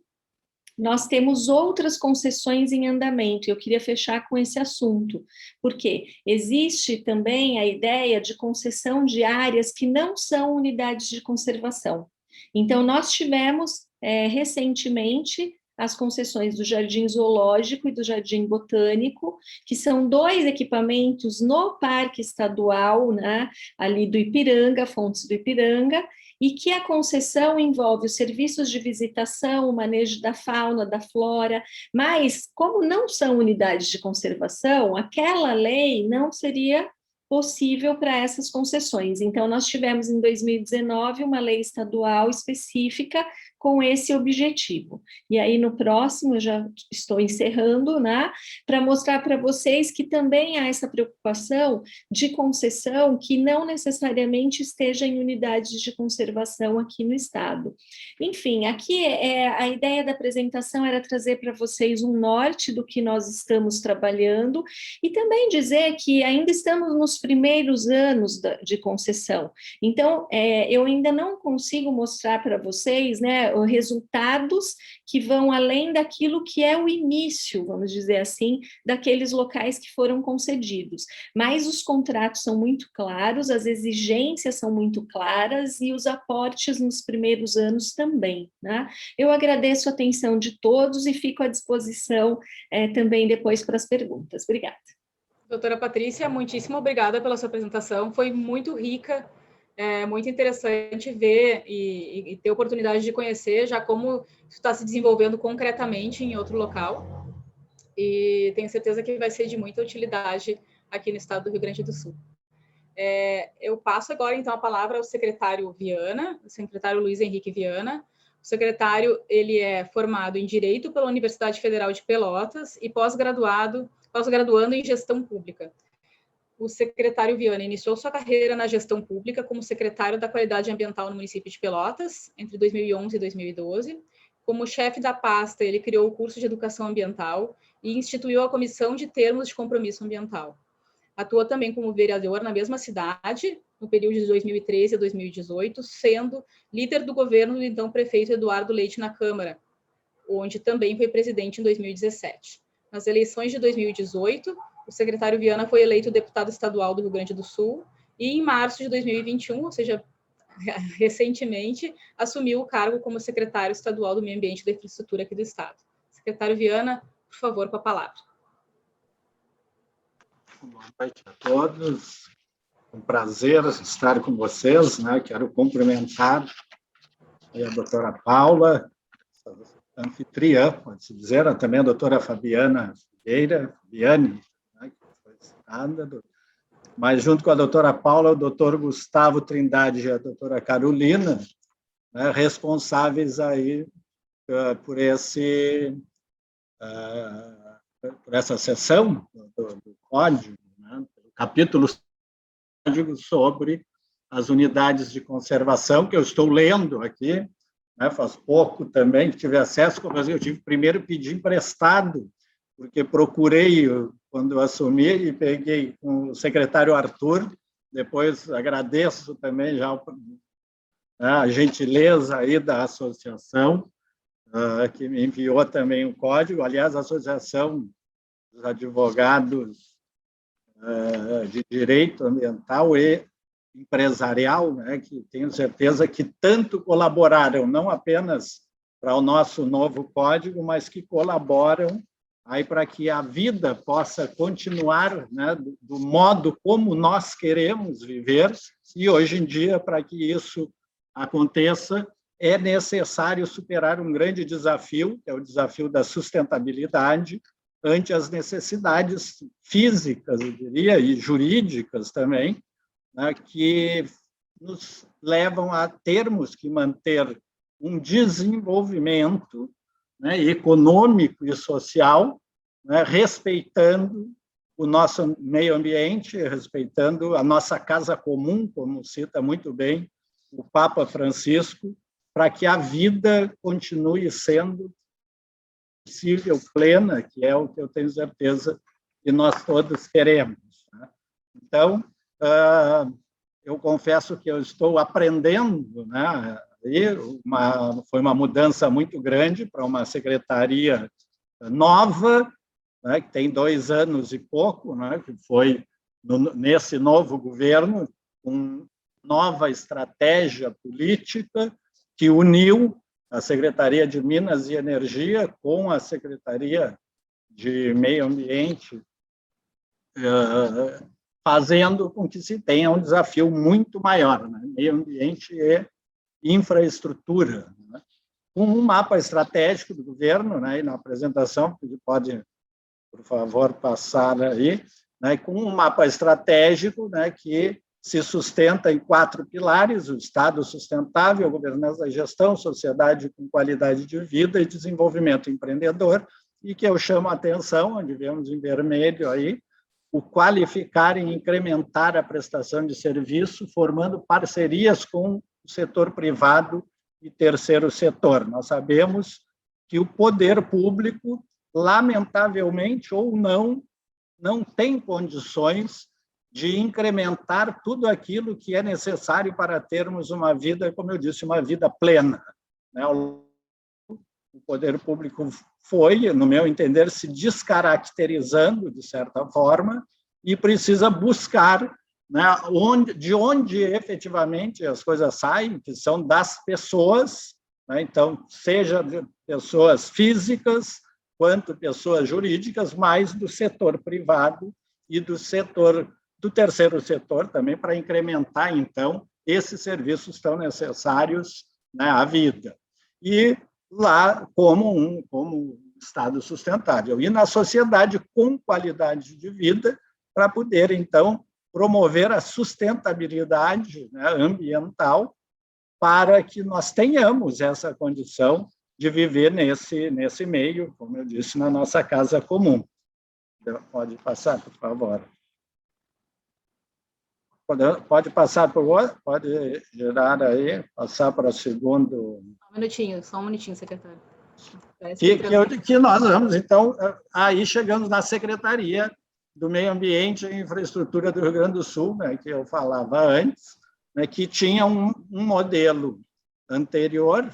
Nós temos outras concessões em andamento, e eu queria fechar com esse assunto, porque existe também a ideia de concessão de áreas que não são unidades de conservação. Então, nós tivemos recentemente as concessões do Jardim Zoológico e do Jardim Botânico, que são 2 equipamentos no Parque Estadual, né, ali do Ipiranga, Fontes do Ipiranga, e que a concessão envolve os serviços de visitação, o manejo da fauna, da flora, mas como não são unidades de conservação, aquela lei não seria possível para essas concessões. Então, nós tivemos em 2019 uma lei estadual específica com esse objetivo. E aí, no próximo, eu já estou encerrando, né, para mostrar para vocês que também há essa preocupação de concessão que não necessariamente esteja em unidades de conservação aqui no estado. Enfim, aqui a ideia da apresentação era trazer para vocês um norte do que nós estamos trabalhando e também dizer que ainda estamos nos primeiros anos de concessão. Então, eu ainda não consigo mostrar para vocês, né, os resultados que vão além daquilo que é o início, vamos dizer assim, daqueles locais que foram concedidos. Mas os contratos são muito claros, as exigências são muito claras e os aportes nos primeiros anos também, né? Eu agradeço a atenção de todos e fico à disposição também depois para as perguntas. Obrigada. Doutora Patrícia, muitíssimo obrigada pela sua apresentação, foi muito rica, muito interessante ver e ter a oportunidade de conhecer já como isso está se desenvolvendo concretamente em outro local, e tenho certeza que vai ser de muita utilidade aqui no estado do Rio Grande do Sul. Eu passo agora, então, a palavra ao secretário Viana, o secretário Luiz Henrique Viana. O secretário, ele é formado em Direito pela Universidade Federal de Pelotas e pós-graduando em Gestão Pública. O secretário Viana iniciou sua carreira na gestão pública como secretário da Qualidade Ambiental no município de Pelotas, entre 2011 e 2012. Como chefe da pasta, ele criou o curso de Educação Ambiental e instituiu a Comissão de Termos de Compromisso Ambiental. Atua também como vereador na mesma cidade, no período de 2013 a 2018, sendo líder do governo do então prefeito Eduardo Leite na Câmara, onde também foi presidente em 2017. Nas eleições de 2018, o secretário Viana foi eleito deputado estadual do Rio Grande do Sul e, em março de 2021, ou seja, recentemente, assumiu o cargo como secretário estadual do Meio Ambiente e da Infraestrutura aqui do estado. Secretário Viana, por favor, com a palavra. Boa noite a todos. É um prazer estar com vocês, né? Quero cumprimentar a doutora Paula, anfitriã, pode-se dizer, também a doutora Fabiana Viane, né, que foi citada, mas junto com a doutora Paula, o doutor Gustavo Trindade e a doutora Carolina, né, responsáveis aí por essa sessão do Código, né, o capítulo Código sobre as unidades de conservação, que eu estou lendo aqui, né, faz pouco também que tive acesso, mas eu tive primeiro pedir emprestado, porque procurei quando eu assumi e peguei com o secretário Arthur, depois agradeço também já a gentileza aí da associação, que me enviou também o código, aliás, a Associação dos Advogados de Direito Ambiental e Empresarial, né, que tenho certeza que tanto colaboraram, não apenas para o nosso novo código, mas que colaboram aí para que a vida possa continuar, né, do modo como nós queremos viver, e hoje em dia, para que isso aconteça, é necessário superar um grande desafio, que é o desafio da sustentabilidade, ante as necessidades físicas, eu diria, e jurídicas também, né, que nos levam a termos que manter um desenvolvimento, né, econômico e social, né, respeitando o nosso meio ambiente, respeitando a nossa casa comum, como cita muito bem o Papa Francisco, para que a vida continue sendo possível, plena, que é o que eu tenho certeza que nós todos queremos, né? Então, eu confesso que eu estou aprendendo, né? Foi uma mudança muito grande para uma secretaria nova, né, que tem 2 anos e pouco, né, que foi nesse novo governo, com nova estratégia política que uniu a Secretaria de Minas e Energia com a Secretaria de Meio Ambiente, fazendo com que se tenha um desafio muito maior, né? Meio ambiente e infraestrutura, né? Com um mapa estratégico do governo, né? E na apresentação, pode, por favor, passar aí, né? Com um mapa estratégico, né? Que se sustenta em 4 pilares: o Estado sustentável, a governança da gestão, sociedade com qualidade de vida e desenvolvimento empreendedor, e que eu chamo a atenção, onde vemos em vermelho aí, o qualificar e incrementar a prestação de serviço, formando parcerias com o setor privado e terceiro setor. Nós sabemos que o poder público, lamentavelmente ou não tem condições de incrementar tudo aquilo que é necessário para termos uma vida, como eu disse, uma vida plena, né? O poder público foi, no meu entender, se descaracterizando, de certa forma, e precisa buscar, né, de onde efetivamente as coisas saem, que são das pessoas, né? Então, seja de pessoas físicas, quanto pessoas jurídicas, mais do setor privado e do terceiro setor também, para incrementar, então, esses serviços tão necessários, né, à vida. E lá como Estado sustentável. E na sociedade com qualidade de vida, para poder, então, promover a sustentabilidade, né, ambiental, para que nós tenhamos essa condição de viver nesse meio, como eu disse, na nossa casa comum. Pode passar, por favor. Pode passar, por favor? Pode girar aí, passar para o segundo... Só um minutinho, secretário. Que nós vamos, então, aí chegamos na Secretaria do Meio Ambiente e Infraestrutura do Rio Grande do Sul, né, que eu falava antes, né, que tinha um modelo anterior,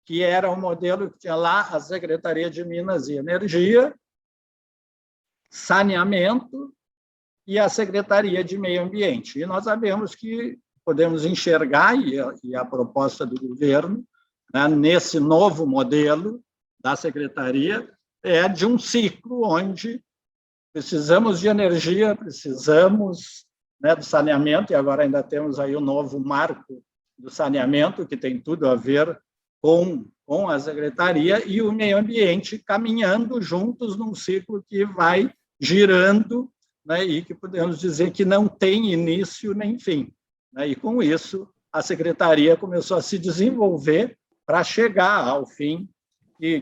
que era um modelo que tinha lá a Secretaria de Minas e Energia, Saneamento e a Secretaria de Meio Ambiente. E nós sabemos que podemos enxergar, e a proposta do governo, né, nesse novo modelo da Secretaria, é de um ciclo onde precisamos de energia, precisamos, né, do saneamento, e agora ainda temos aí o novo marco do saneamento, que tem tudo a ver com a Secretaria, e o meio ambiente caminhando juntos num ciclo que vai girando, né, e que podemos dizer que não tem início nem fim, né? E com isso a Secretaria começou a se desenvolver para chegar ao fim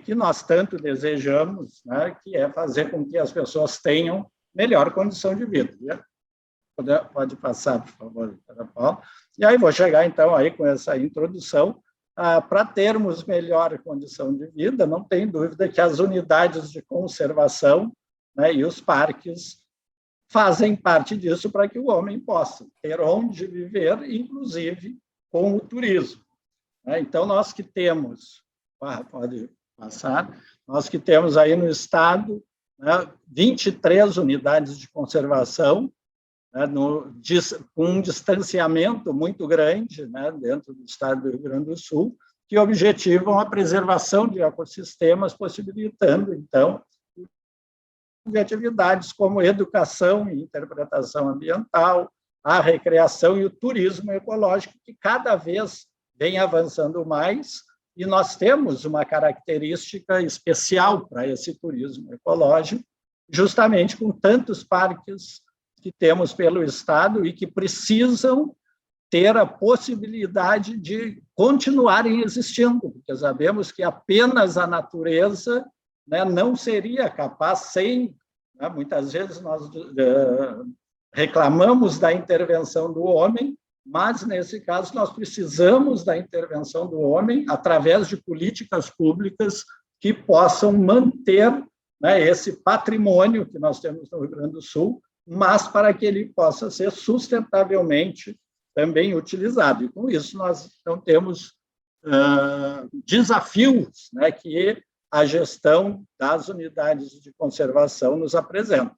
que nós tanto desejamos, né, que é fazer com que as pessoas tenham melhor condição de vida. Pode passar, por favor, Ana Paula. E aí vou chegar, então, aí com essa introdução, para termos melhor condição de vida, não tem dúvida que as unidades de conservação, né, e os parques fazem parte disso para que o homem possa ter onde viver, inclusive com o turismo. Então, nós que temos, pode passar, nós que temos aí no Estado, né, 23 unidades de conservação, né, com um distanciamento muito grande, né, dentro do Estado do Rio Grande do Sul, que objetivam a preservação de ecossistemas, possibilitando, então, de atividades como educação e interpretação ambiental, a recreação e o turismo ecológico, que cada vez vem avançando mais, e nós temos uma característica especial para esse turismo ecológico, justamente com tantos parques que temos pelo Estado e que precisam ter a possibilidade de continuarem existindo, porque sabemos que apenas a natureza, né, não seria capaz sem, né, muitas vezes nós reclamamos da intervenção do homem, mas nesse caso nós precisamos da intervenção do homem através de políticas públicas que possam manter, né, esse patrimônio que nós temos no Rio Grande do Sul, mas para que ele possa ser sustentavelmente também utilizado. E com isso nós então temos desafios, né, que a gestão das unidades de conservação nos apresenta.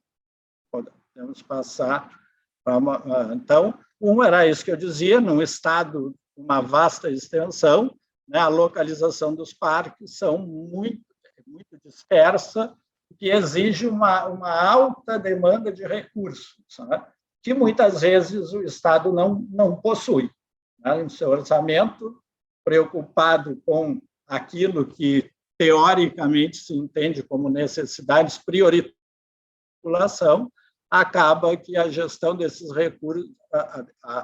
Podemos passar para então, era isso que eu dizia, num estado com uma vasta extensão, né, a localização dos parques são muito dispersa, que exige uma alta demanda de recursos, né, que muitas vezes o Estado não possui, né, no seu orçamento, preocupado com aquilo que teoricamente se entende como necessidades prioritárias da população, acaba que a gestão desses recursos,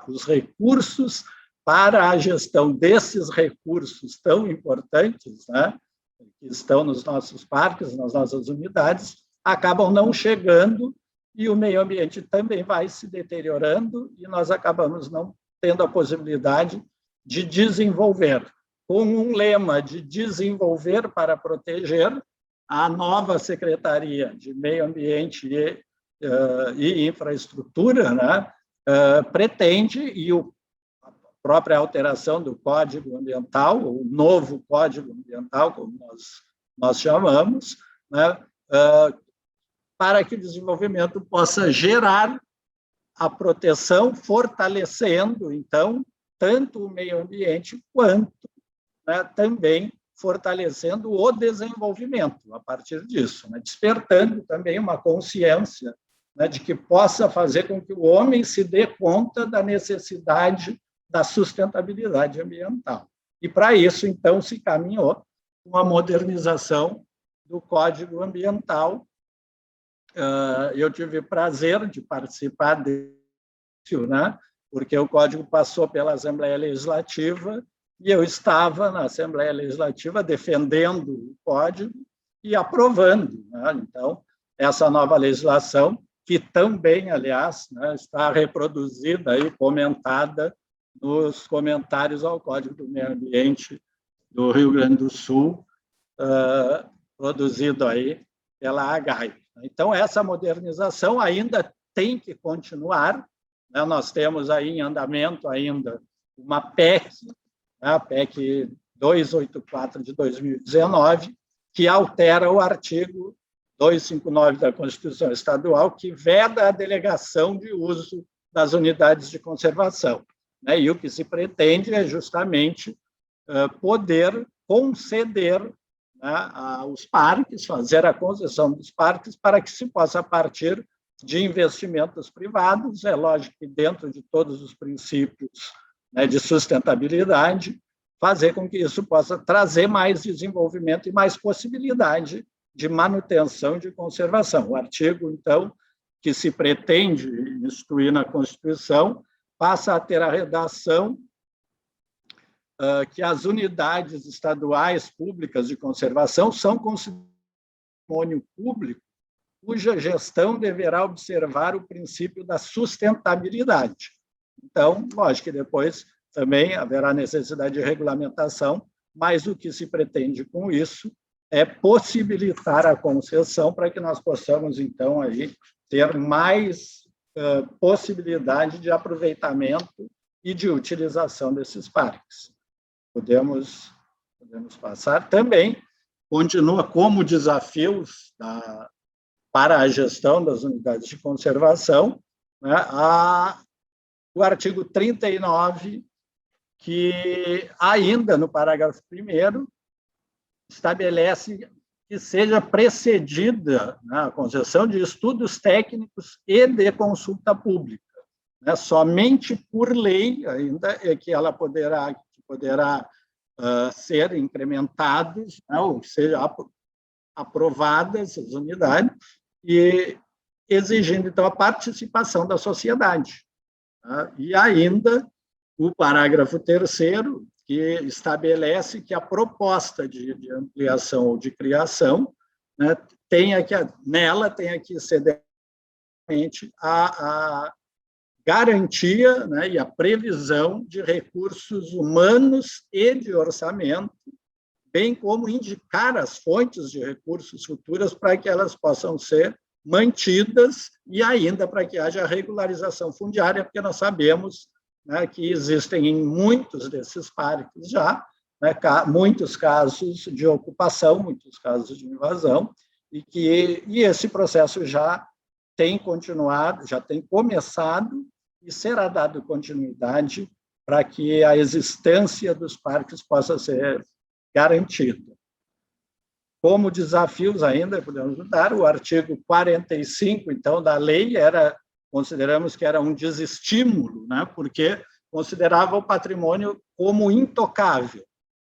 os recursos para a gestão desses recursos tão importantes, né, que estão nos nossos parques, nas nossas unidades, acabam não chegando e o meio ambiente também vai se deteriorando e nós acabamos não tendo a possibilidade de desenvolver. Com um lema de desenvolver para proteger, a nova Secretaria de Meio Ambiente e Infraestrutura, né, pretende, e a própria alteração do Código Ambiental, o novo Código Ambiental, como nós chamamos, né, para que o desenvolvimento possa gerar a proteção, fortalecendo, então, tanto o meio ambiente quanto, né, também fortalecendo o desenvolvimento a partir disso, né, despertando também uma consciência, né, de que possa fazer com que o homem se dê conta da necessidade da sustentabilidade ambiental. E, para isso, então, se caminhou uma modernização do Código Ambiental. Eu tive prazer de participar disso, né, porque o Código passou pela Assembleia Legislativa e eu estava na Assembleia Legislativa defendendo o Código e aprovando, né? Então, essa nova legislação, que também, aliás, né, está reproduzida e comentada nos comentários ao Código do Meio Ambiente do Rio Grande do Sul, produzido aí pela AGAI. Então, essa modernização ainda tem que continuar, né? Nós temos aí em andamento ainda uma PEC, a PEC 284 de 2019, que altera o artigo 259 da Constituição Estadual, que veda a delegação de uso das unidades de conservação, né? E o que se pretende é justamente poder conceder, né, aos parques, fazer a concessão dos parques para que se possa, a partir de investimentos privados, é lógico que dentro de todos os princípios, né, de sustentabilidade, fazer com que isso possa trazer mais desenvolvimento e mais possibilidade de manutenção e de conservação. O artigo, então, que se pretende instituir na Constituição, passa a ter a redação que as unidades estaduais públicas de conservação são consideradas patrimônio público, cuja gestão deverá observar o princípio da sustentabilidade. Então, lógico que depois também haverá necessidade de regulamentação, mas o que se pretende com isso é possibilitar a concessão para que nós possamos, então, aí, ter mais possibilidade de aproveitamento e de utilização desses parques. Podemos passar. Também continua como desafios para a gestão das unidades de conservação, né, o artigo 39, que ainda no parágrafo 1º estabelece que seja precedida, né, a concessão de estudos técnicos e de consulta pública, né, somente por lei ainda é que ela poderá ser incrementados, né, ou seja, aprovadas as unidades, e exigindo, então, a participação da sociedade. Tá? E ainda o parágrafo 3º, que estabelece que a proposta de ampliação ou de criação, né, nela tem que ser a garantia, né, e a previsão de recursos humanos e de orçamento, bem como indicar as fontes de recursos futuras para que elas possam ser mantidas e ainda para que haja regularização fundiária, porque nós sabemos, né, que existem em muitos desses parques já, né, muitos casos de ocupação, muitos casos de invasão, e esse processo já tem continuado, já tem começado, e será dado continuidade para que a existência dos parques possa ser garantida. Como desafios ainda, podemos dar o artigo 45, então, da lei, consideramos que era um desestímulo, né, porque considerava o patrimônio como intocável.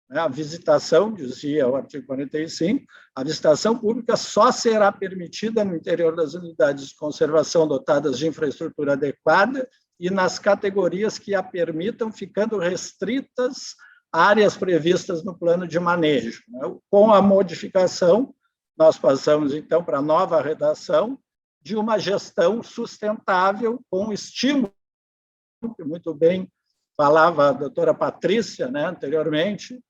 A visitação, dizia o artigo 45, a visitação pública só será permitida no interior das unidades de conservação dotadas de infraestrutura adequada e nas categorias que a permitam, ficando restritas áreas previstas no plano de manejo. Com a modificação, nós passamos, então, para a nova redação de uma gestão sustentável com estímulo, que muito bem falava a doutora Patrícia, né, anteriormente,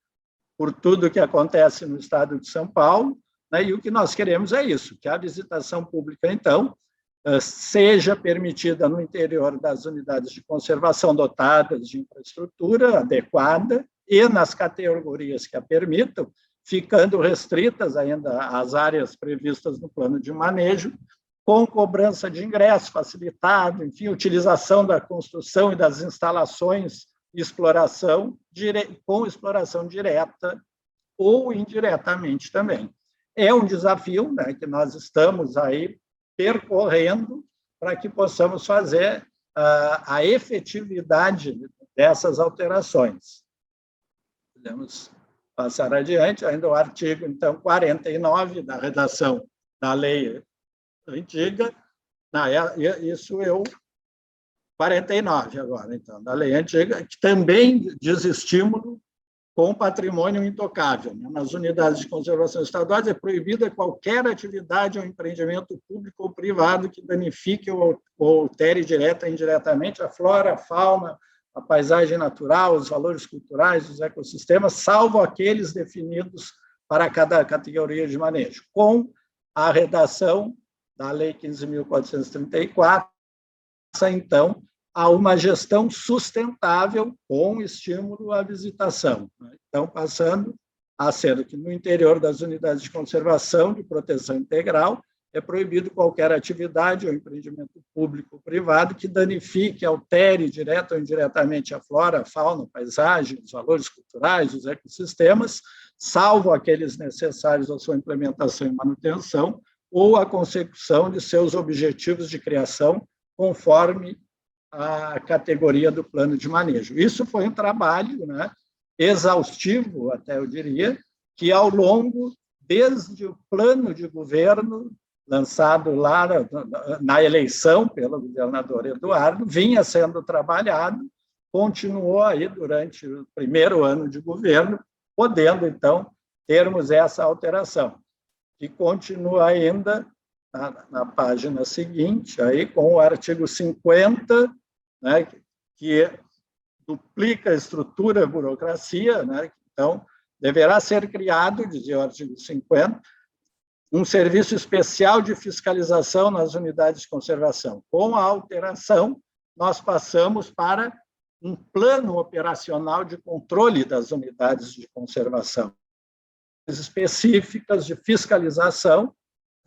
por tudo que acontece no estado de São Paulo, né, e o que nós queremos é isso, que a visitação pública, então, seja permitida no interior das unidades de conservação dotadas de infraestrutura adequada e nas categorias que a permitam, ficando restritas ainda às áreas previstas no plano de manejo, com cobrança de ingresso facilitado, enfim, utilização da construção e das instalações exploração, com exploração direta ou indiretamente também. É um desafio, né, que nós estamos aí percorrendo para que possamos fazer a efetividade dessas alterações. Podemos passar adiante, ainda o artigo, então, 49 da redação da lei antiga, isso eu 49 agora, então, da lei antiga, que também diz estímulo com patrimônio intocável. Nas unidades de conservação estaduais é proibida qualquer atividade ou empreendimento público ou privado que danifique ou altere direta ou indiretamente a flora, a fauna, a paisagem natural, os valores culturais, os ecossistemas, salvo aqueles definidos para cada categoria de manejo, com a redação da Lei 15.434, então, a uma gestão sustentável com estímulo à visitação. Então, passando a ser que no interior das unidades de conservação de proteção integral é proibido qualquer atividade ou empreendimento público ou privado que danifique, altere direta ou indiretamente a flora, a fauna, a paisagem, os valores culturais, os ecossistemas, salvo aqueles necessários à sua implementação e manutenção ou à consecução de seus objetivos de criação, conforme a categoria do plano de manejo. Isso foi um trabalho, né, exaustivo, até eu diria, que ao longo, desde o plano de governo, lançado lá na eleição pelo governador Eduardo, vinha sendo trabalhado, continuou aí durante o primeiro ano de governo, podendo, então, termos essa alteração, que continua ainda na página seguinte, aí, com o artigo 50, né, que duplica a estrutura, a burocracia, né, então, deverá ser criado, dizia o artigo 50, um serviço especial de fiscalização nas unidades de conservação. Com a alteração, nós passamos para um plano operacional de controle das unidades de conservação, específicas de fiscalização,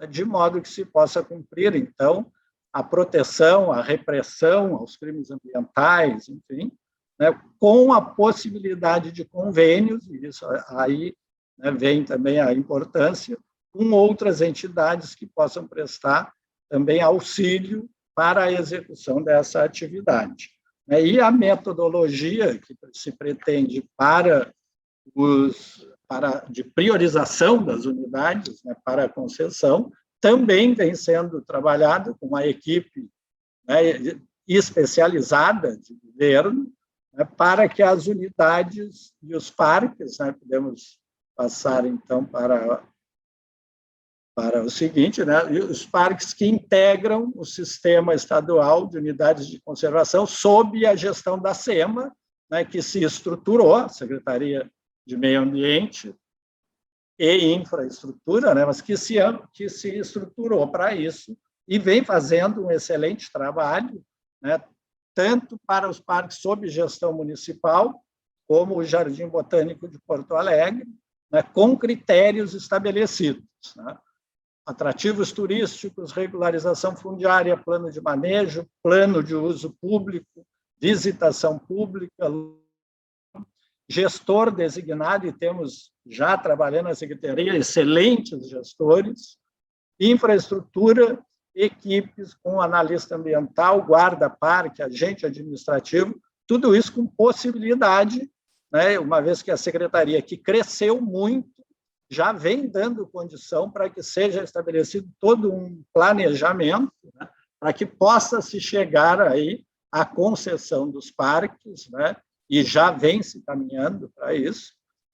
de modo que se possa cumprir, então, a proteção, a repressão aos crimes ambientais, enfim, né, com a possibilidade de convênios, e isso aí, né, vem também a importância, com outras entidades que possam prestar também auxílio para a execução dessa atividade. E a metodologia que se pretende de priorização das unidades, né, para a concessão, também vem sendo trabalhado com uma equipe, né, especializada de governo, né, para que as unidades e os parques, né, podemos passar, então, para o seguinte, né, os parques que integram o sistema estadual de unidades de conservação sob a gestão da SEMA, né, que se estruturou, a Secretaria de Meio Ambiente e Infraestrutura, né, mas que se estruturou para isso e vem fazendo um excelente trabalho, né, tanto para os parques sob gestão municipal, como o Jardim Botânico de Porto Alegre, né, com critérios estabelecidos, né, atrativos turísticos, regularização fundiária, plano de manejo, plano de uso público, visitação pública, gestor designado, e temos já trabalhando na Secretaria excelentes gestores, infraestrutura, equipes com analista ambiental, guarda-parque, agente administrativo, tudo isso com possibilidade, né, uma vez que a Secretaria, que cresceu muito, já vem dando condição para que seja estabelecido todo um planejamento, né, para que possa se chegar aí à concessão dos parques, né, e já vem se caminhando para isso,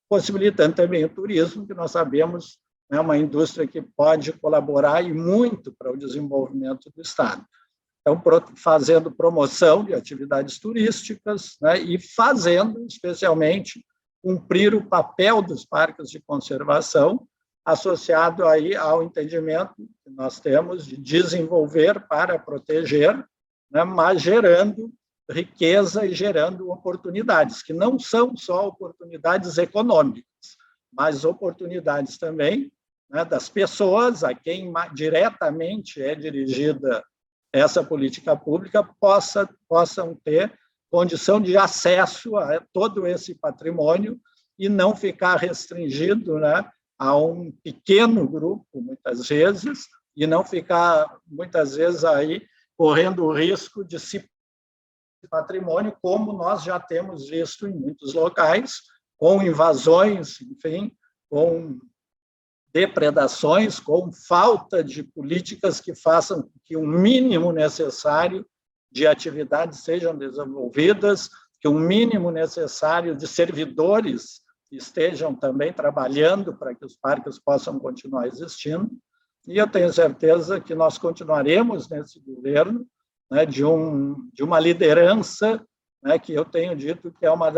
possibilitando também o turismo, que nós sabemos é uma indústria que pode colaborar e muito para o desenvolvimento do Estado. Então, fazendo promoção de atividades turísticas, né, e fazendo, especialmente, cumprir o papel dos parques de conservação, associado aí ao entendimento que nós temos de desenvolver para proteger, né, mas gerando riqueza e gerando oportunidades, que não são só oportunidades econômicas, mas oportunidades também, né, das pessoas a quem diretamente é dirigida essa política pública possam ter condição de acesso a todo esse patrimônio e não ficar restringido, né, a um pequeno grupo, muitas vezes, e não ficar, muitas vezes, aí correndo o risco de se patrimônio, como nós já temos visto em muitos locais, com invasões, enfim, com depredações, com falta de políticas que façam que o mínimo necessário de atividades sejam desenvolvidas, que o mínimo necessário de servidores estejam também trabalhando para que os parques possam continuar existindo. E eu tenho certeza que nós continuaremos nesse governo, né, de uma liderança, né, que eu tenho dito que é uma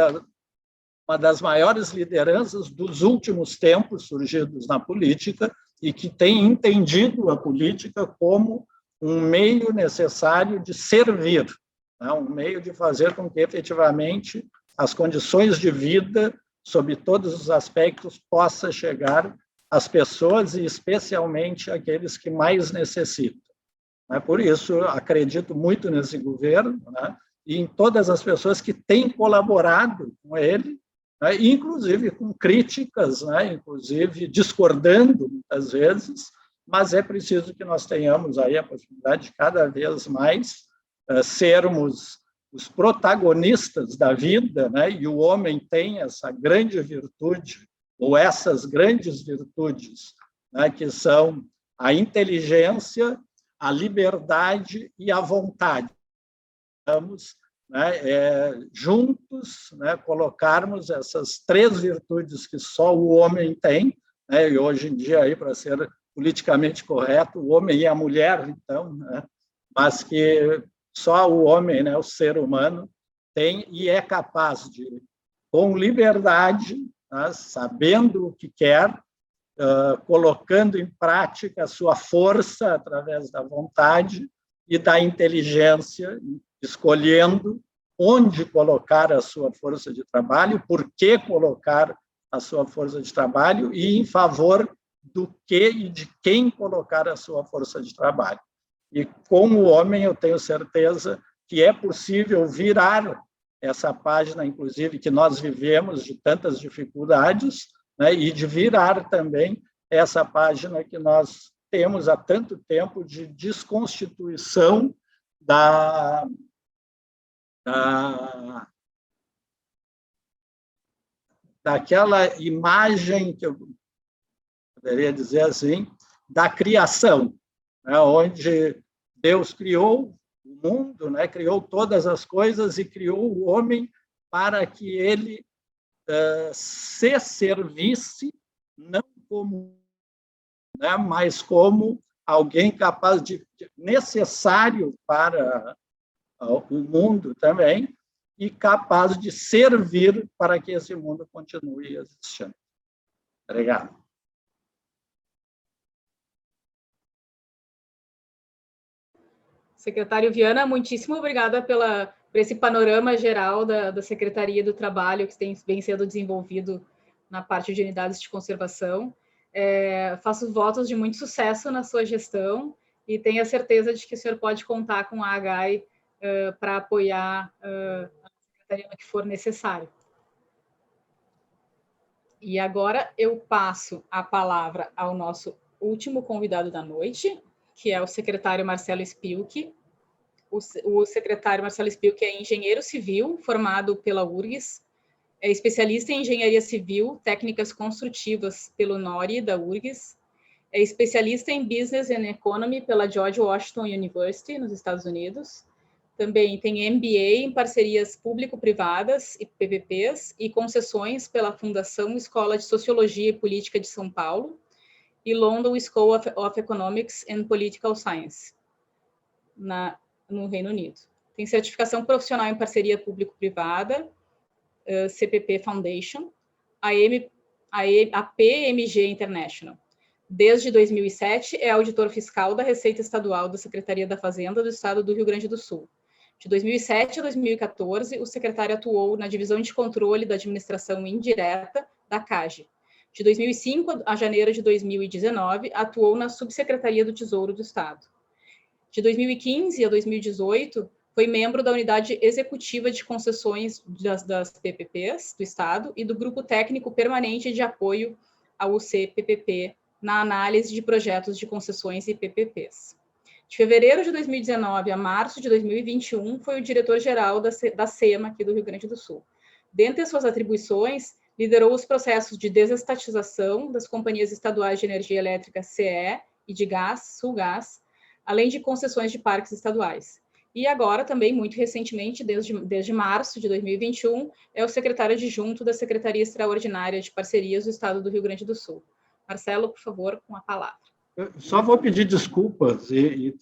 das maiores lideranças dos últimos tempos surgidos na política e que tem entendido a política como um meio necessário de servir, né, um meio de fazer com que, efetivamente, as condições de vida, sob todos os aspectos, possa chegar às pessoas e, especialmente, àqueles que mais necessitam. Por isso, acredito muito nesse governo, né, e em todas as pessoas que têm colaborado com ele, né, inclusive com críticas, né, inclusive discordando muitas vezes, mas é preciso que nós tenhamos aí a possibilidade de cada vez mais sermos os protagonistas da vida, né, e o homem tem essa grande virtude, ou essas grandes virtudes, né, que são a inteligência, a liberdade e a vontade. Vamos, né, juntos, né, colocarmos essas três virtudes que só o homem tem, né, e hoje em dia, aí, para ser politicamente correto, o homem e a mulher, então, né, mas que só o homem, né, o ser humano, tem e é capaz de, com liberdade, né, sabendo o que quer, colocando em prática a sua força através da vontade e da inteligência, escolhendo onde colocar a sua força de trabalho, por que colocar a sua força de trabalho e em favor do que e de quem colocar a sua força de trabalho. E como homem, eu tenho certeza que é possível virar essa página, inclusive, que nós vivemos de tantas dificuldades, né, e de virar também essa página que nós temos há tanto tempo de desconstituição daquela imagem, que eu poderia dizer assim, da criação, né, onde Deus criou o mundo, né, criou todas as coisas e criou o homem para que ele se servisse, não como, né, mas como alguém capaz necessário para o mundo também e capaz de servir para que esse mundo continue existindo. Obrigado. Secretário Viana, muitíssimo obrigada por esse panorama geral da Secretaria do Trabalho que vem sendo desenvolvido na parte de unidades de conservação. Faço votos de muito sucesso na sua gestão e tenho a certeza de que o senhor pode contar com a AGAI para apoiar a secretaria no que for necessário. E agora eu passo a palavra ao nosso último convidado da noite, que é o secretário Marcelo Spilk. O secretário Marcelo Spilk é engenheiro civil, formado pela URGS, é especialista em engenharia civil, técnicas construtivas pelo NORI da URGS, é especialista em Business and Economy pela George Washington University, nos Estados Unidos. Também tem MBA em parcerias público-privadas e PPPs e concessões pela Fundação Escola de Sociologia e Política de São Paulo e London School of Economics and Political Science, no Reino Unido. Tem certificação profissional em parceria público-privada, CPP Foundation, a PMG International. Desde 2007, é auditor fiscal da Receita Estadual da Secretaria da Fazenda do Estado do Rio Grande do Sul. De 2007 a 2014, o secretário atuou na Divisão de Controle da Administração Indireta da CAGE. De 2005 a janeiro de 2019, atuou na Subsecretaria do Tesouro do Estado. De 2015 a 2018, foi membro da Unidade Executiva de Concessões das PPPs do Estado e do Grupo Técnico Permanente de Apoio ao UC-PPP na análise de projetos de concessões e PPPs. De fevereiro de 2019 a março de 2021, foi o diretor-geral da SEMA, aqui do Rio Grande do Sul. Dentre as suas atribuições, liderou os processos de desestatização das companhias estaduais de energia elétrica CE e de gás, Sulgás, além de concessões de parques estaduais. E agora, também, muito recentemente, desde março de 2021, é o secretário adjunto da Secretaria Extraordinária de Parcerias do Estado do Rio Grande do Sul. Marcelo, por favor, com a palavra. Eu só vou pedir desculpas e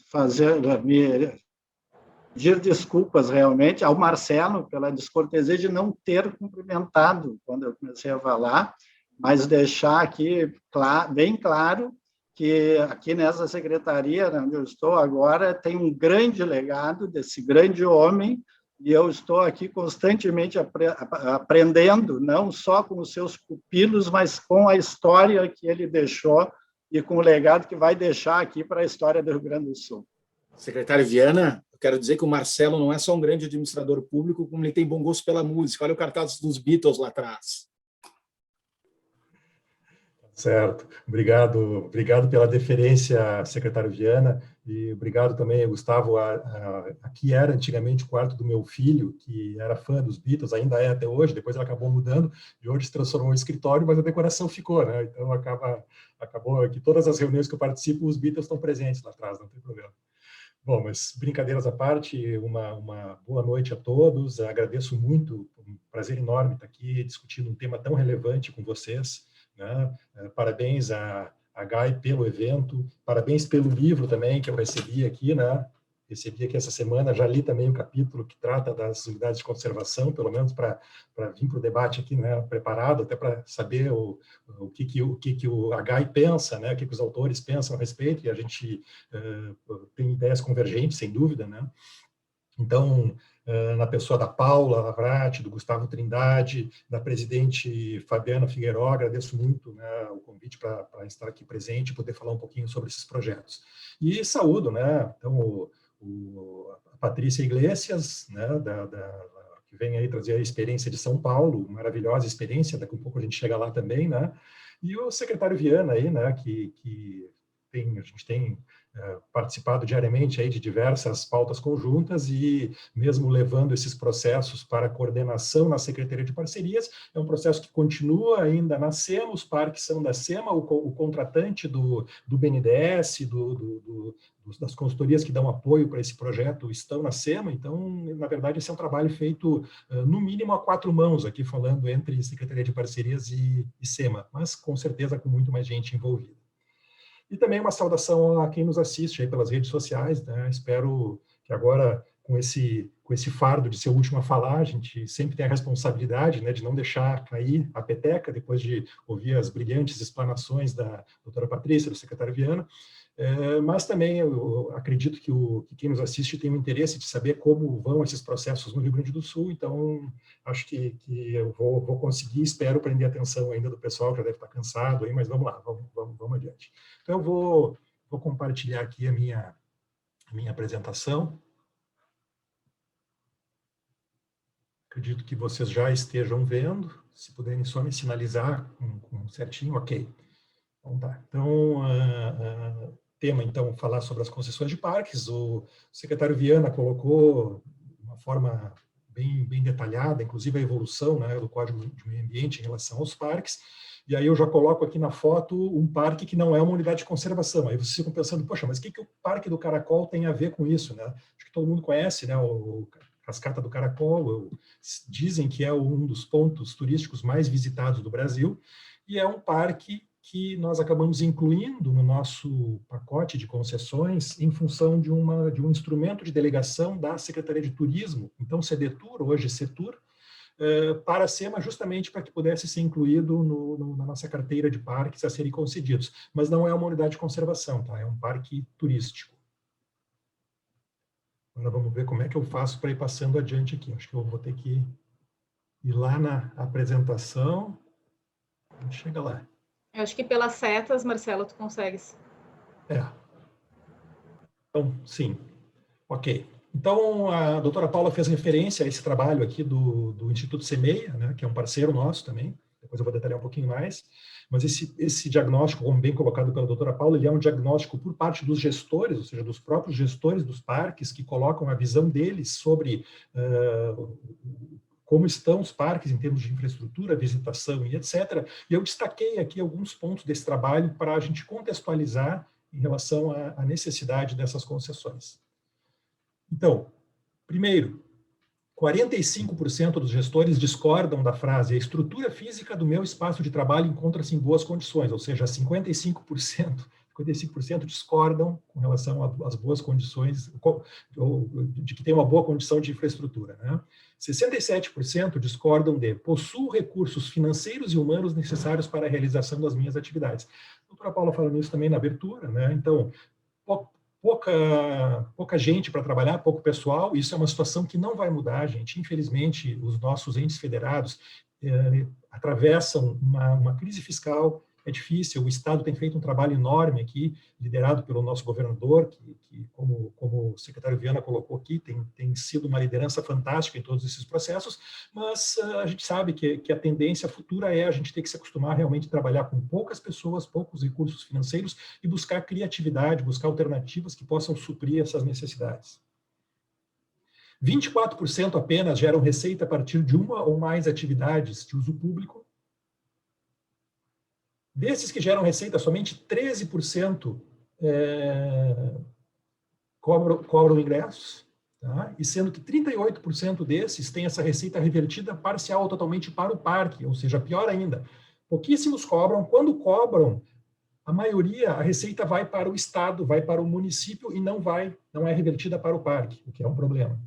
pedir desculpas realmente ao Marcelo pela descortesia de não ter cumprimentado quando eu comecei a falar, mas deixar aqui bem claro que aqui nessa secretaria, onde eu estou agora, tem um grande legado desse grande homem, e eu estou aqui constantemente aprendendo, não só com os seus pupilos, mas com a história que ele deixou e com o legado que vai deixar aqui para a história do Rio Grande do Sul. Secretário Viana, eu quero dizer que o Marcelo não é só um grande administrador público, como ele tem bom gosto pela música. Olha o cartaz dos Beatles lá atrás. Certo. Obrigado pela deferência, secretário Viana, e obrigado também, Gustavo. Aqui era antigamente o quarto do meu filho, que era fã dos Beatles, ainda é até hoje, depois ele acabou mudando, e hoje se transformou em escritório, mas a decoração ficou, né? Então acabou que todas as reuniões que eu participo, os Beatles estão presentes lá atrás, não tem problema. Bom, mas brincadeiras à parte, uma boa noite a todos, agradeço muito, um prazer enorme estar aqui discutindo um tema tão relevante com vocês, né? Parabéns a GAI pelo evento, parabéns pelo livro também que eu recebi aqui, né? Recebi aqui essa semana, já li também o capítulo que trata das unidades de conservação, pelo menos para vir para o debate aqui, né? Preparado, até para saber o que o GAI pensa, né? O que os autores pensam a respeito, e a gente tem ideias convergentes, sem dúvida, né? Então, na pessoa da Paula Lavrati, do Gustavo Trindade, da presidente Fabiana Figueiró, agradeço muito, né, o convite para estar aqui presente e poder falar um pouquinho sobre esses projetos. E saúdo, né, então, a Patrícia Iglesias, né, que vem aí trazer a experiência de São Paulo, maravilhosa experiência, daqui a pouco a gente chega lá também, né, e o secretário Viana aí, né, que a gente tem participado diariamente aí de diversas pautas conjuntas e mesmo levando esses processos para coordenação na Secretaria de Parcerias, é um processo que continua ainda na SEMA, os parques são da SEMA, o contratante do BNDES, das consultorias que dão apoio para esse projeto estão na SEMA, então, na verdade, esse é um trabalho feito, no mínimo, a 4 mãos, aqui falando entre Secretaria de Parcerias e SEMA, mas com certeza com muito mais gente envolvida. E também uma saudação a quem nos assiste aí pelas redes sociais, né? Espero que agora, com esse fardo de ser o último a falar, a gente sempre tem a responsabilidade, né, de não deixar cair a peteca, depois de ouvir as brilhantes explanações da doutora Patrícia, do secretário Viana, mas também eu acredito que quem nos assiste tem um interesse de saber como vão esses processos no Rio Grande do Sul, então acho que eu vou conseguir, espero prender a atenção ainda do pessoal, que já deve estar cansado aí, mas vamos lá, vamos adiante. Então eu vou compartilhar aqui a minha apresentação. Acredito que vocês já estejam vendo. Se puderem só me sinalizar com certinho, ok. Então, tá. Então, tema, então, falar sobre as concessões de parques. O secretário Viana colocou de uma forma bem detalhada, inclusive a evolução, né, do Código de Meio Ambiente em relação aos parques. E aí eu já coloco aqui na foto um parque que não é uma unidade de conservação. Aí vocês ficam pensando, poxa, mas o que o Parque do Caracol tem a ver com isso, né? Acho que todo mundo conhece, né, o Cascata do Caracol. Dizem que é um dos pontos turísticos mais visitados do Brasil, e é um parque que nós acabamos incluindo no nosso pacote de concessões em função de um instrumento de delegação da Secretaria de Turismo, então Sedetur, hoje Setur, para SEMA, justamente para que pudesse ser incluído na nossa carteira de parques a serem concedidos. Mas não é uma unidade de conservação, tá? É um parque turístico. Agora vamos ver como é que eu faço para ir passando adiante aqui. Acho que eu vou ter que ir lá na apresentação. Chega lá. Eu acho que pelas setas, Marcelo, tu consegues. Então, sim. Ok. Então, a doutora Paula fez referência a esse trabalho aqui do Instituto Semeia, né, que é um parceiro nosso também. Depois eu vou detalhar um pouquinho mais. Mas esse diagnóstico, como bem colocado pela doutora Paula, ele é um diagnóstico por parte dos gestores, ou seja, dos próprios gestores dos parques, que colocam a visão deles sobre como estão os parques em termos de infraestrutura, visitação e etc. E eu destaquei aqui alguns pontos desse trabalho para a gente contextualizar em relação à necessidade dessas concessões. Então, primeiro, 45% dos gestores discordam da frase "a estrutura física do meu espaço de trabalho encontra-se em boas condições", ou seja, 55% discordam com relação às boas condições, ou de que tem uma boa condição de infraestrutura, né? 67% discordam de "possuo recursos financeiros e humanos necessários para a realização das minhas atividades". A doutora Paula falou nisso também na abertura, né? Então, pouca gente para trabalhar, pouco pessoal, isso é uma situação que não vai mudar, gente. Infelizmente, os nossos entes federados atravessam uma crise fiscal, é difícil, o Estado tem feito um trabalho enorme aqui, liderado pelo nosso governador, que como o secretário Viana colocou aqui, tem sido uma liderança fantástica em todos esses processos, mas a gente sabe que a tendência futura é a gente ter que se acostumar realmente a trabalhar com poucas pessoas, poucos recursos financeiros e buscar criatividade, buscar alternativas que possam suprir essas necessidades. 24% apenas geram receita a partir de uma ou mais atividades de uso público. Desses que geram receita, somente 13% cobram ingressos, tá? E sendo que 38% desses têm essa receita revertida parcial ou totalmente para o parque, ou seja, pior ainda, pouquíssimos cobram. Quando cobram, a maioria, a receita vai para o Estado, vai para o município e não é revertida para o parque, o que é um problema.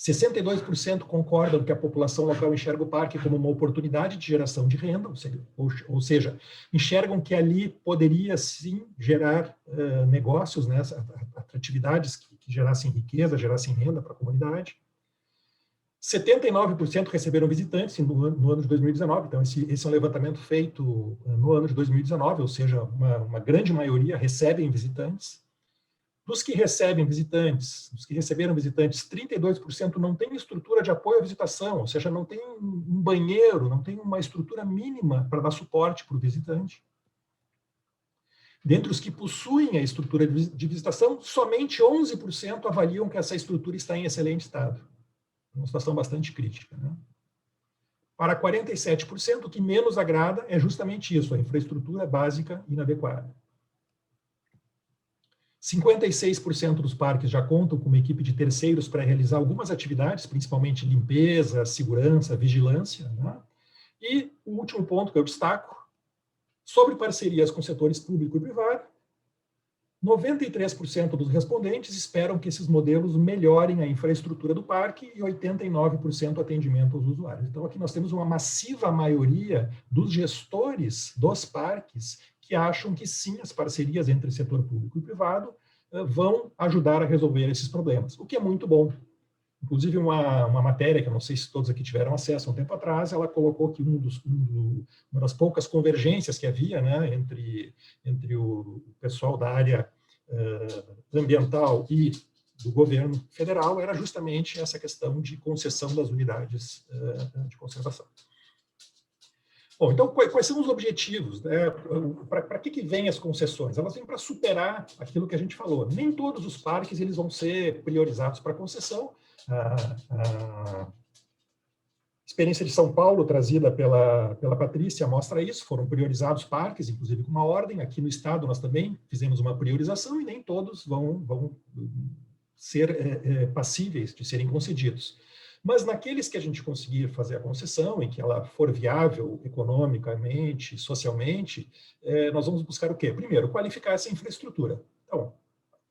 62% concordam que a população local enxerga o parque como uma oportunidade de geração de renda, ou seja, enxergam que ali poderia sim gerar negócios, né, atratividades que gerassem riqueza, gerassem renda para a comunidade. 79% receberam visitantes no ano de 2019, então esse é um levantamento feito no ano de 2019, ou seja, uma grande maioria recebem visitantes. Dos que receberam visitantes, 32% não tem estrutura de apoio à visitação, ou seja, não tem um banheiro, não tem uma estrutura mínima para dar suporte para o visitante. Dentre os que possuem a estrutura de visitação, somente 11% avaliam que essa estrutura está em excelente estado. Uma situação bastante crítica, né? Para 47%, o que menos agrada é justamente isso, a infraestrutura básica inadequada. 56% dos parques já contam com uma equipe de terceiros para realizar algumas atividades, principalmente limpeza, segurança, vigilância, né? E o último ponto que eu destaco, sobre parcerias com setores público e privado, 93% dos respondentes esperam que esses modelos melhorem a infraestrutura do parque e 89% o atendimento aos usuários. Então, aqui nós temos uma massiva maioria dos gestores dos parques que acham que sim, as parcerias entre setor público e privado vão ajudar a resolver esses problemas, o que é muito bom. Inclusive, uma matéria, que eu não sei se todos aqui tiveram acesso há um tempo atrás, ela colocou que uma das poucas convergências que havia, né, entre o pessoal da área ambiental e do governo federal era justamente essa questão de concessão das unidades de conservação. Bom, então, quais são os objetivos? Né? Para que vêm as concessões? Elas vêm para superar aquilo que a gente falou. Nem todos os parques eles vão ser priorizados para concessão. A experiência de São Paulo, trazida pela Patrícia, mostra isso. Foram priorizados parques, inclusive com uma ordem. Aqui no estado nós também fizemos uma priorização e nem todos vão ser passíveis de serem concedidos. Mas naqueles que a gente conseguir fazer a concessão, em que ela for viável economicamente, socialmente, nós vamos buscar o quê? Primeiro, qualificar essa infraestrutura. Então,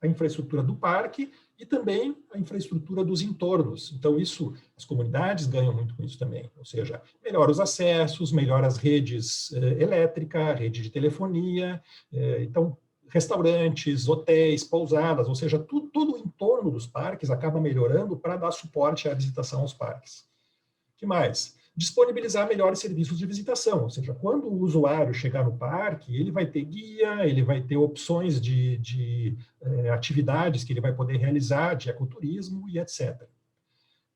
a infraestrutura do parque e também a infraestrutura dos entornos. Então, isso, as comunidades ganham muito com isso também. Ou seja, melhora os acessos, melhora as redes elétricas, rede de telefonia. Então, restaurantes, hotéis, pousadas, ou seja, todo o entorno dos parques acaba melhorando para dar suporte à visitação aos parques. O que mais? Disponibilizar melhores serviços de visitação, ou seja, quando o usuário chegar no parque, ele vai ter guia, ele vai ter opções de atividades que ele vai poder realizar, de ecoturismo e etc.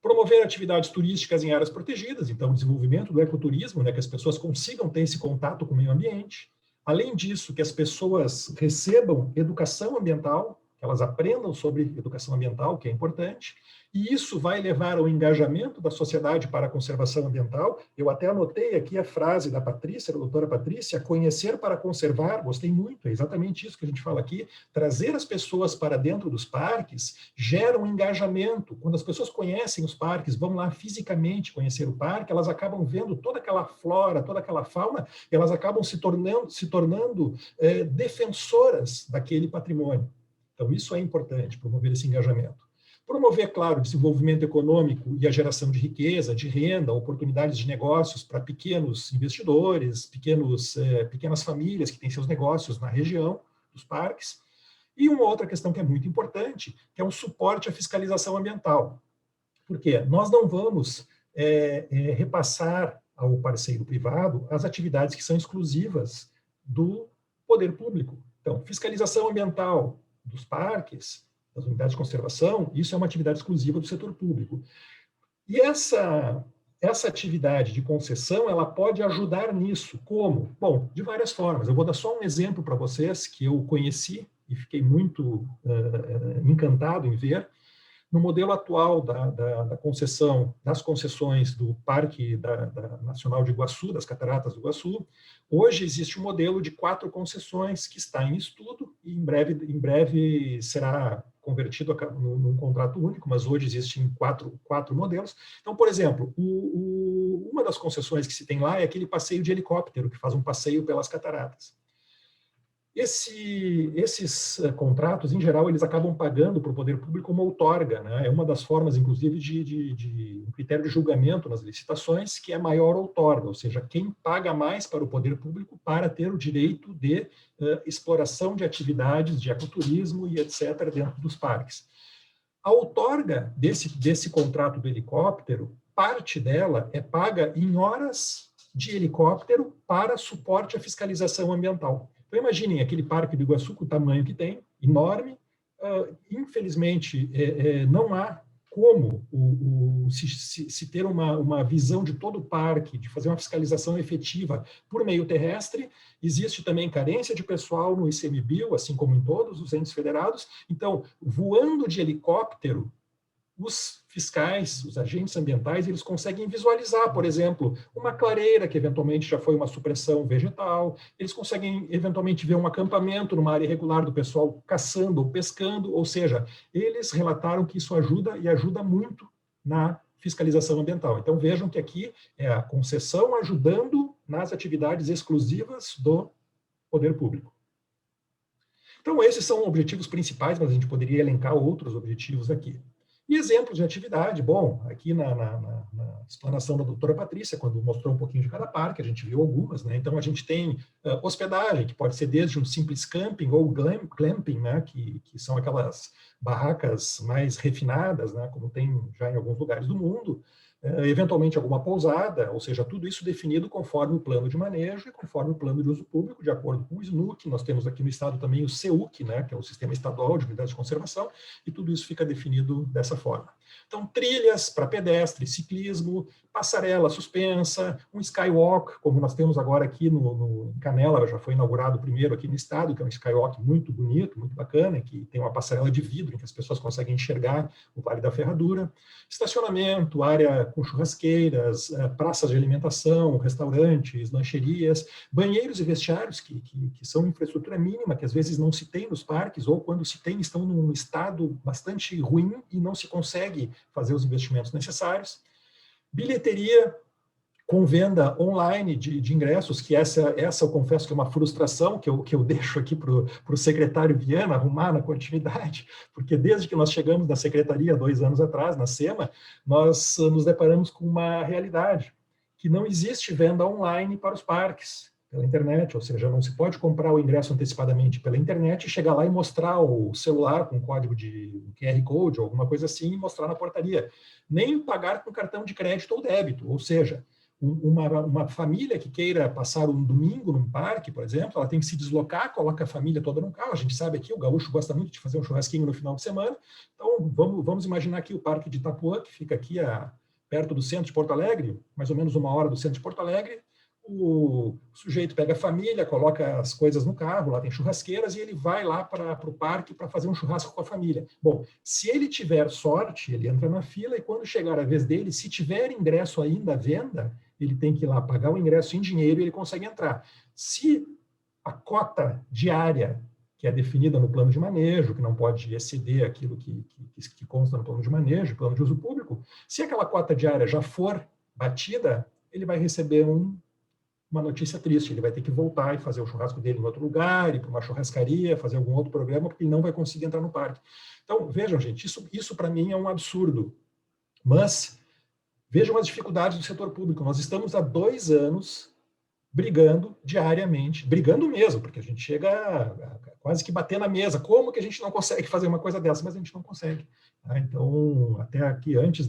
Promover atividades turísticas em áreas protegidas, então o desenvolvimento do ecoturismo, né, que as pessoas consigam ter esse contato com o meio ambiente. Além disso, que as pessoas recebam educação ambiental, que elas aprendam sobre educação ambiental, que é importante, e isso vai levar ao engajamento da sociedade para a conservação ambiental. Eu até anotei aqui a frase da Patrícia, da doutora Patrícia, conhecer para conservar, gostei muito, é exatamente isso que a gente fala aqui, trazer as pessoas para dentro dos parques gera um engajamento. Quando as pessoas conhecem os parques, vão lá fisicamente conhecer o parque, elas acabam vendo toda aquela flora, toda aquela fauna, elas acabam se tornando defensoras daquele patrimônio. Então, isso é importante, promover esse engajamento. Promover, claro, o desenvolvimento econômico e a geração de riqueza, de renda, oportunidades de negócios para pequenos investidores, pequenas famílias que têm seus negócios na região dos parques. E uma outra questão que é muito importante, que é um suporte à fiscalização ambiental. Por quê? Nós não vamos repassar ao parceiro privado as atividades que são exclusivas do poder público. Então, fiscalização ambiental dos parques, das unidades de conservação, isso é uma atividade exclusiva do setor público. E essa atividade de concessão, ela pode ajudar nisso. Como? Bom, de várias formas. Eu vou dar só um exemplo para vocês que eu conheci e fiquei muito encantado em ver. No modelo atual da concessão, das concessões do Parque Nacional de Iguaçu, das Cataratas do Iguaçu, hoje existe um modelo de 4 concessões que está em estudo e em breve será convertido num contrato único, mas hoje existem quatro modelos. Então, por exemplo, uma das concessões que se tem lá é aquele passeio de helicóptero, que faz um passeio pelas cataratas. Esses contratos, em geral, eles acabam pagando para o poder público uma outorga, né? É uma das formas, inclusive, de critério de julgamento nas licitações, que é maior outorga, ou seja, quem paga mais para o poder público para ter o direito de exploração de atividades de ecoturismo e etc. dentro dos parques. A outorga desse contrato do helicóptero, parte dela é paga em horas de helicóptero para suporte à fiscalização ambiental. Então, imaginem aquele Parque do Iguaçu, com o tamanho que tem, enorme. Infelizmente, não há como se ter uma visão de todo o parque, de fazer uma fiscalização efetiva por meio terrestre. Existe também carência de pessoal no ICMBio, assim como em todos os entes federados. Então, voando de helicóptero, os fiscais, os agentes ambientais, eles conseguem visualizar, por exemplo, uma clareira que eventualmente já foi uma supressão vegetal, eles conseguem eventualmente ver um acampamento numa área irregular do pessoal caçando ou pescando, ou seja, eles relataram que isso ajuda e ajuda muito na fiscalização ambiental. Então vejam que aqui é a concessão ajudando nas atividades exclusivas do poder público. Então esses são objetivos principais, mas a gente poderia elencar outros objetivos aqui. E exemplos de atividade, bom, aqui na explanação da doutora Patrícia, quando mostrou um pouquinho de cada parque, a gente viu algumas, né? Então a gente tem hospedagem, que pode ser desde um simples camping ou glamping, né? Que são aquelas barracas mais refinadas, né? Como tem já em alguns lugares do mundo. eventualmente alguma pousada, ou seja, tudo isso definido conforme o plano de manejo e conforme o plano de uso público, de acordo com o SNUC. Nós temos aqui no estado também o CEUC, né, que é o Sistema Estadual de Unidades de Conservação, e tudo isso fica definido dessa forma. Então, trilhas para pedestre, ciclismo, passarela suspensa, um skywalk, como nós temos agora aqui no Canela, já foi inaugurado o primeiro aqui no estado, que é um skywalk muito bonito, muito bacana, que tem uma passarela de vidro em que as pessoas conseguem enxergar o Vale da Ferradura, estacionamento, área com churrasqueiras, praças de alimentação, restaurantes, lancherias, banheiros e vestiários, que são infraestrutura mínima, que às vezes não se tem nos parques, ou quando se tem, estão num estado bastante ruim e não se consegue fazer os investimentos necessários. Bilheteria com venda online de ingressos, que essa eu confesso que é uma frustração que eu deixo aqui para o secretário Viana arrumar na continuidade, porque desde que nós chegamos na secretaria 2 anos atrás, na SEMA, nós nos deparamos com uma realidade, que não existe venda online para os parques, pela internet, ou seja, não se pode comprar o ingresso antecipadamente pela internet e chegar lá e mostrar o celular com código de QR Code ou alguma coisa assim e mostrar na portaria. Nem pagar com cartão de crédito ou débito, ou seja, uma família que queira passar um domingo num parque, por exemplo, ela tem que se deslocar, coloca a família toda num carro. A gente sabe aqui, o gaúcho gosta muito de fazer um churrasquinho no final de semana, então vamos imaginar aqui o Parque de Itapuã, que fica aqui perto do centro de Porto Alegre, mais ou menos 1 hora do centro de Porto Alegre. O sujeito pega a família, coloca as coisas no carro, lá tem churrasqueiras, e ele vai lá para o parque para fazer um churrasco com a família. Bom, se ele tiver sorte, ele entra na fila, e quando chegar a vez dele, se tiver ingresso ainda à venda, ele tem que ir lá pagar o ingresso em dinheiro e ele consegue entrar. Se a cota diária, que é definida no plano de manejo, que não pode exceder aquilo que consta no plano de manejo, plano de uso público, se aquela cota diária já for batida, ele vai receber uma notícia triste, ele vai ter que voltar e fazer o churrasco dele em outro lugar, ir para uma churrascaria, fazer algum outro programa, porque ele não vai conseguir entrar no parque. Então, vejam, gente, isso para mim é um absurdo. Mas vejam as dificuldades do setor público. Nós estamos há 2 anos brigando diariamente, brigando mesmo, porque a gente chega a quase que bater na mesa. Como que a gente não consegue fazer uma coisa dessa? Mas a gente não consegue. Então, até aqui, antes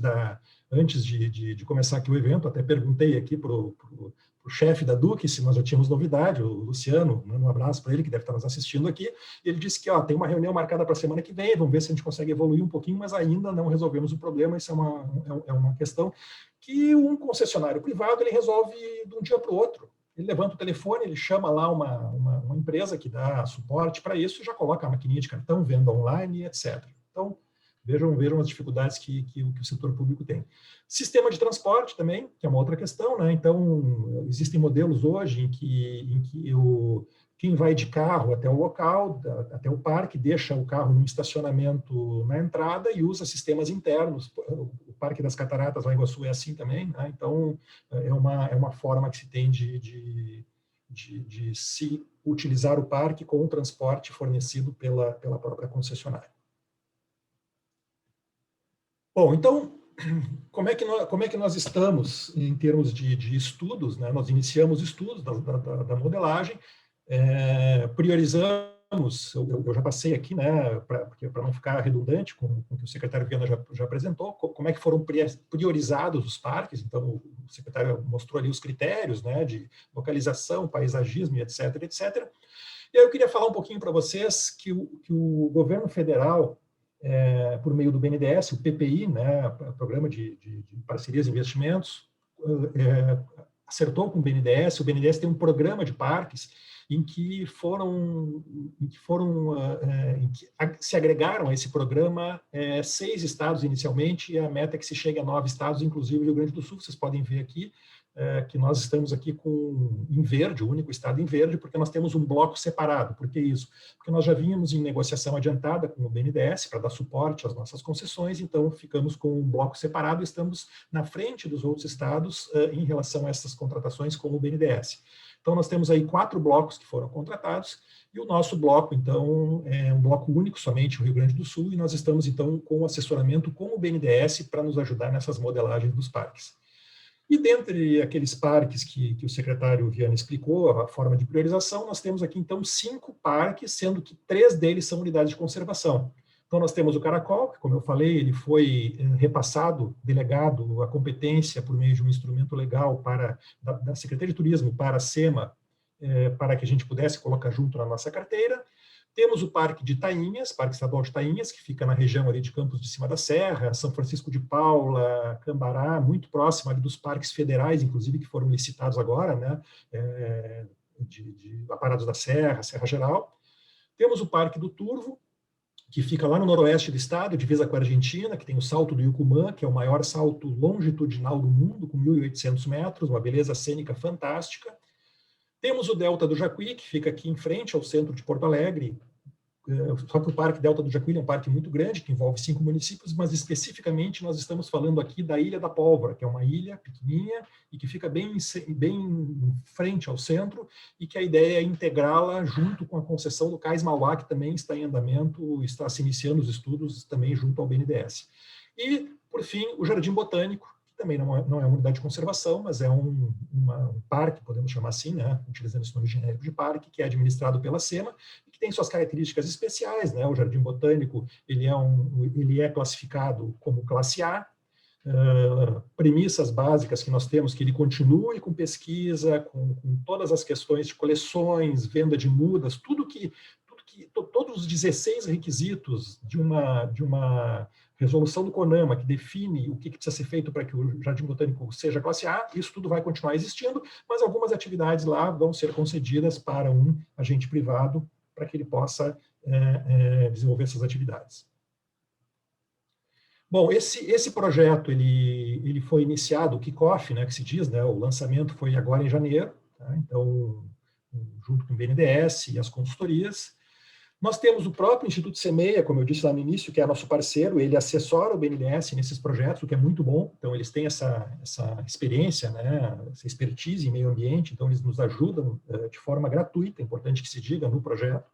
de começar aqui o evento, até perguntei aqui para o chefe da Duque se nós já tínhamos novidade, o Luciano, um abraço para ele, que deve estar nos assistindo aqui, e ele disse que tem uma reunião marcada para a semana que vem, vamos ver se a gente consegue evoluir um pouquinho, mas ainda não resolvemos o problema. Isso é uma questão que um concessionário privado ele resolve de um dia para o outro. Ele levanta o telefone, ele chama lá uma empresa que dá suporte para isso e já coloca a maquininha de cartão, venda online, etc. Então, vejam as dificuldades que o setor público tem. Sistema de transporte também, que é uma outra questão, né? Então, existem modelos hoje em que quem vai de carro até o local, até o parque, deixa o carro num estacionamento na entrada e usa sistemas internos. O Parque das Cataratas, lá em Iguaçu, é assim também, né? Então, é uma forma que se tem de se utilizar o parque com o transporte fornecido pela própria concessionária. Bom, então, como é que nós estamos em termos de estudos, né? Nós iniciamos estudos da modelagem, priorizamos, eu já passei aqui, né, para não ficar redundante com o que o secretário Viana já apresentou, como é que foram priorizados os parques. Então, o secretário mostrou ali os critérios, né, de localização, paisagismo, etc., etc. E aí eu queria falar um pouquinho para vocês que o governo federal, por meio do BNDES, o PPI, né, Programa de Parcerias e Investimentos, acertou com o BNDES. O BNDES tem um programa de parques em que se agregaram a esse programa 6 estados inicialmente, e a meta é que se chegue a 9 estados, inclusive o Rio Grande do Sul. Vocês podem ver aqui que nós estamos aqui em verde, o único estado em verde, porque nós temos um bloco separado. Por que isso? Porque nós já vínhamos em negociação adiantada com o BNDES para dar suporte às nossas concessões, então ficamos com um bloco separado e estamos na frente dos outros estados em relação a essas contratações com o BNDES. Então, nós temos aí 4 blocos que foram contratados, e o nosso bloco, então, é um bloco único, somente o Rio Grande do Sul, e nós estamos, então, com o assessoramento com o BNDES para nos ajudar nessas modelagens dos parques. E dentre aqueles parques que o secretário Viana explicou, a forma de priorização, nós temos aqui, então, 5 parques, sendo que 3 deles são unidades de conservação. Então, nós temos o Caracol, que, como eu falei, ele foi repassado, delegado a competência por meio de um instrumento legal da Secretaria de Turismo para a SEMA, para que a gente pudesse colocar junto na nossa carteira. Temos o Parque de Tainhas, Parque Estadual de Tainhas, que fica na região ali de Campos de Cima da Serra, São Francisco de Paula, Cambará, muito próximo ali dos parques federais, inclusive, que foram licitados agora, né, de Aparados da Serra, Serra Geral. Temos o Parque do Turvo, que fica lá no noroeste do estado, divisa com a Argentina, que tem o Salto do Yucumã, que é o maior salto longitudinal do mundo, com 1.800 metros, uma beleza cênica fantástica. Temos o Delta do Jacuí, que fica aqui em frente ao centro de Porto Alegre, só que o Parque Delta do Jacuí é um parque muito grande, que envolve 5 municípios, mas especificamente nós estamos falando aqui da Ilha da Pólvora, que é uma ilha pequenininha e que fica bem em frente ao centro, e que a ideia é integrá-la junto com a concessão do Cais Mauá, que também está em andamento, está se iniciando os estudos também junto ao BNDES. E, por fim, o Jardim Botânico, também não é uma unidade de conservação, mas é um parque, podemos chamar assim, né, utilizando esse nome genérico de parque, que é administrado pela SEMA, e que tem suas características especiais, né? O Jardim Botânico, ele é classificado como classe A, premissas básicas que nós temos, que ele continue com pesquisa, com todas as questões de coleções, venda de mudas, todos os 16 requisitos de uma resolução do CONAMA, que define o que precisa ser feito para que o Jardim Botânico seja classe A, isso tudo vai continuar existindo, mas algumas atividades lá vão ser concedidas para um agente privado, para que ele possa desenvolver essas atividades. Bom, esse projeto, ele foi iniciado, o kick-off, né, que se diz, né, o lançamento foi agora em janeiro, tá? Então, junto com o BNDES e as consultorias. Nós temos o próprio Instituto Semeia, como eu disse lá no início, que é nosso parceiro, ele assessora o BNDES nesses projetos, o que é muito bom. Então, eles têm essa experiência, né, essa expertise em meio ambiente, então eles nos ajudam de forma gratuita, é importante que se diga, no projeto.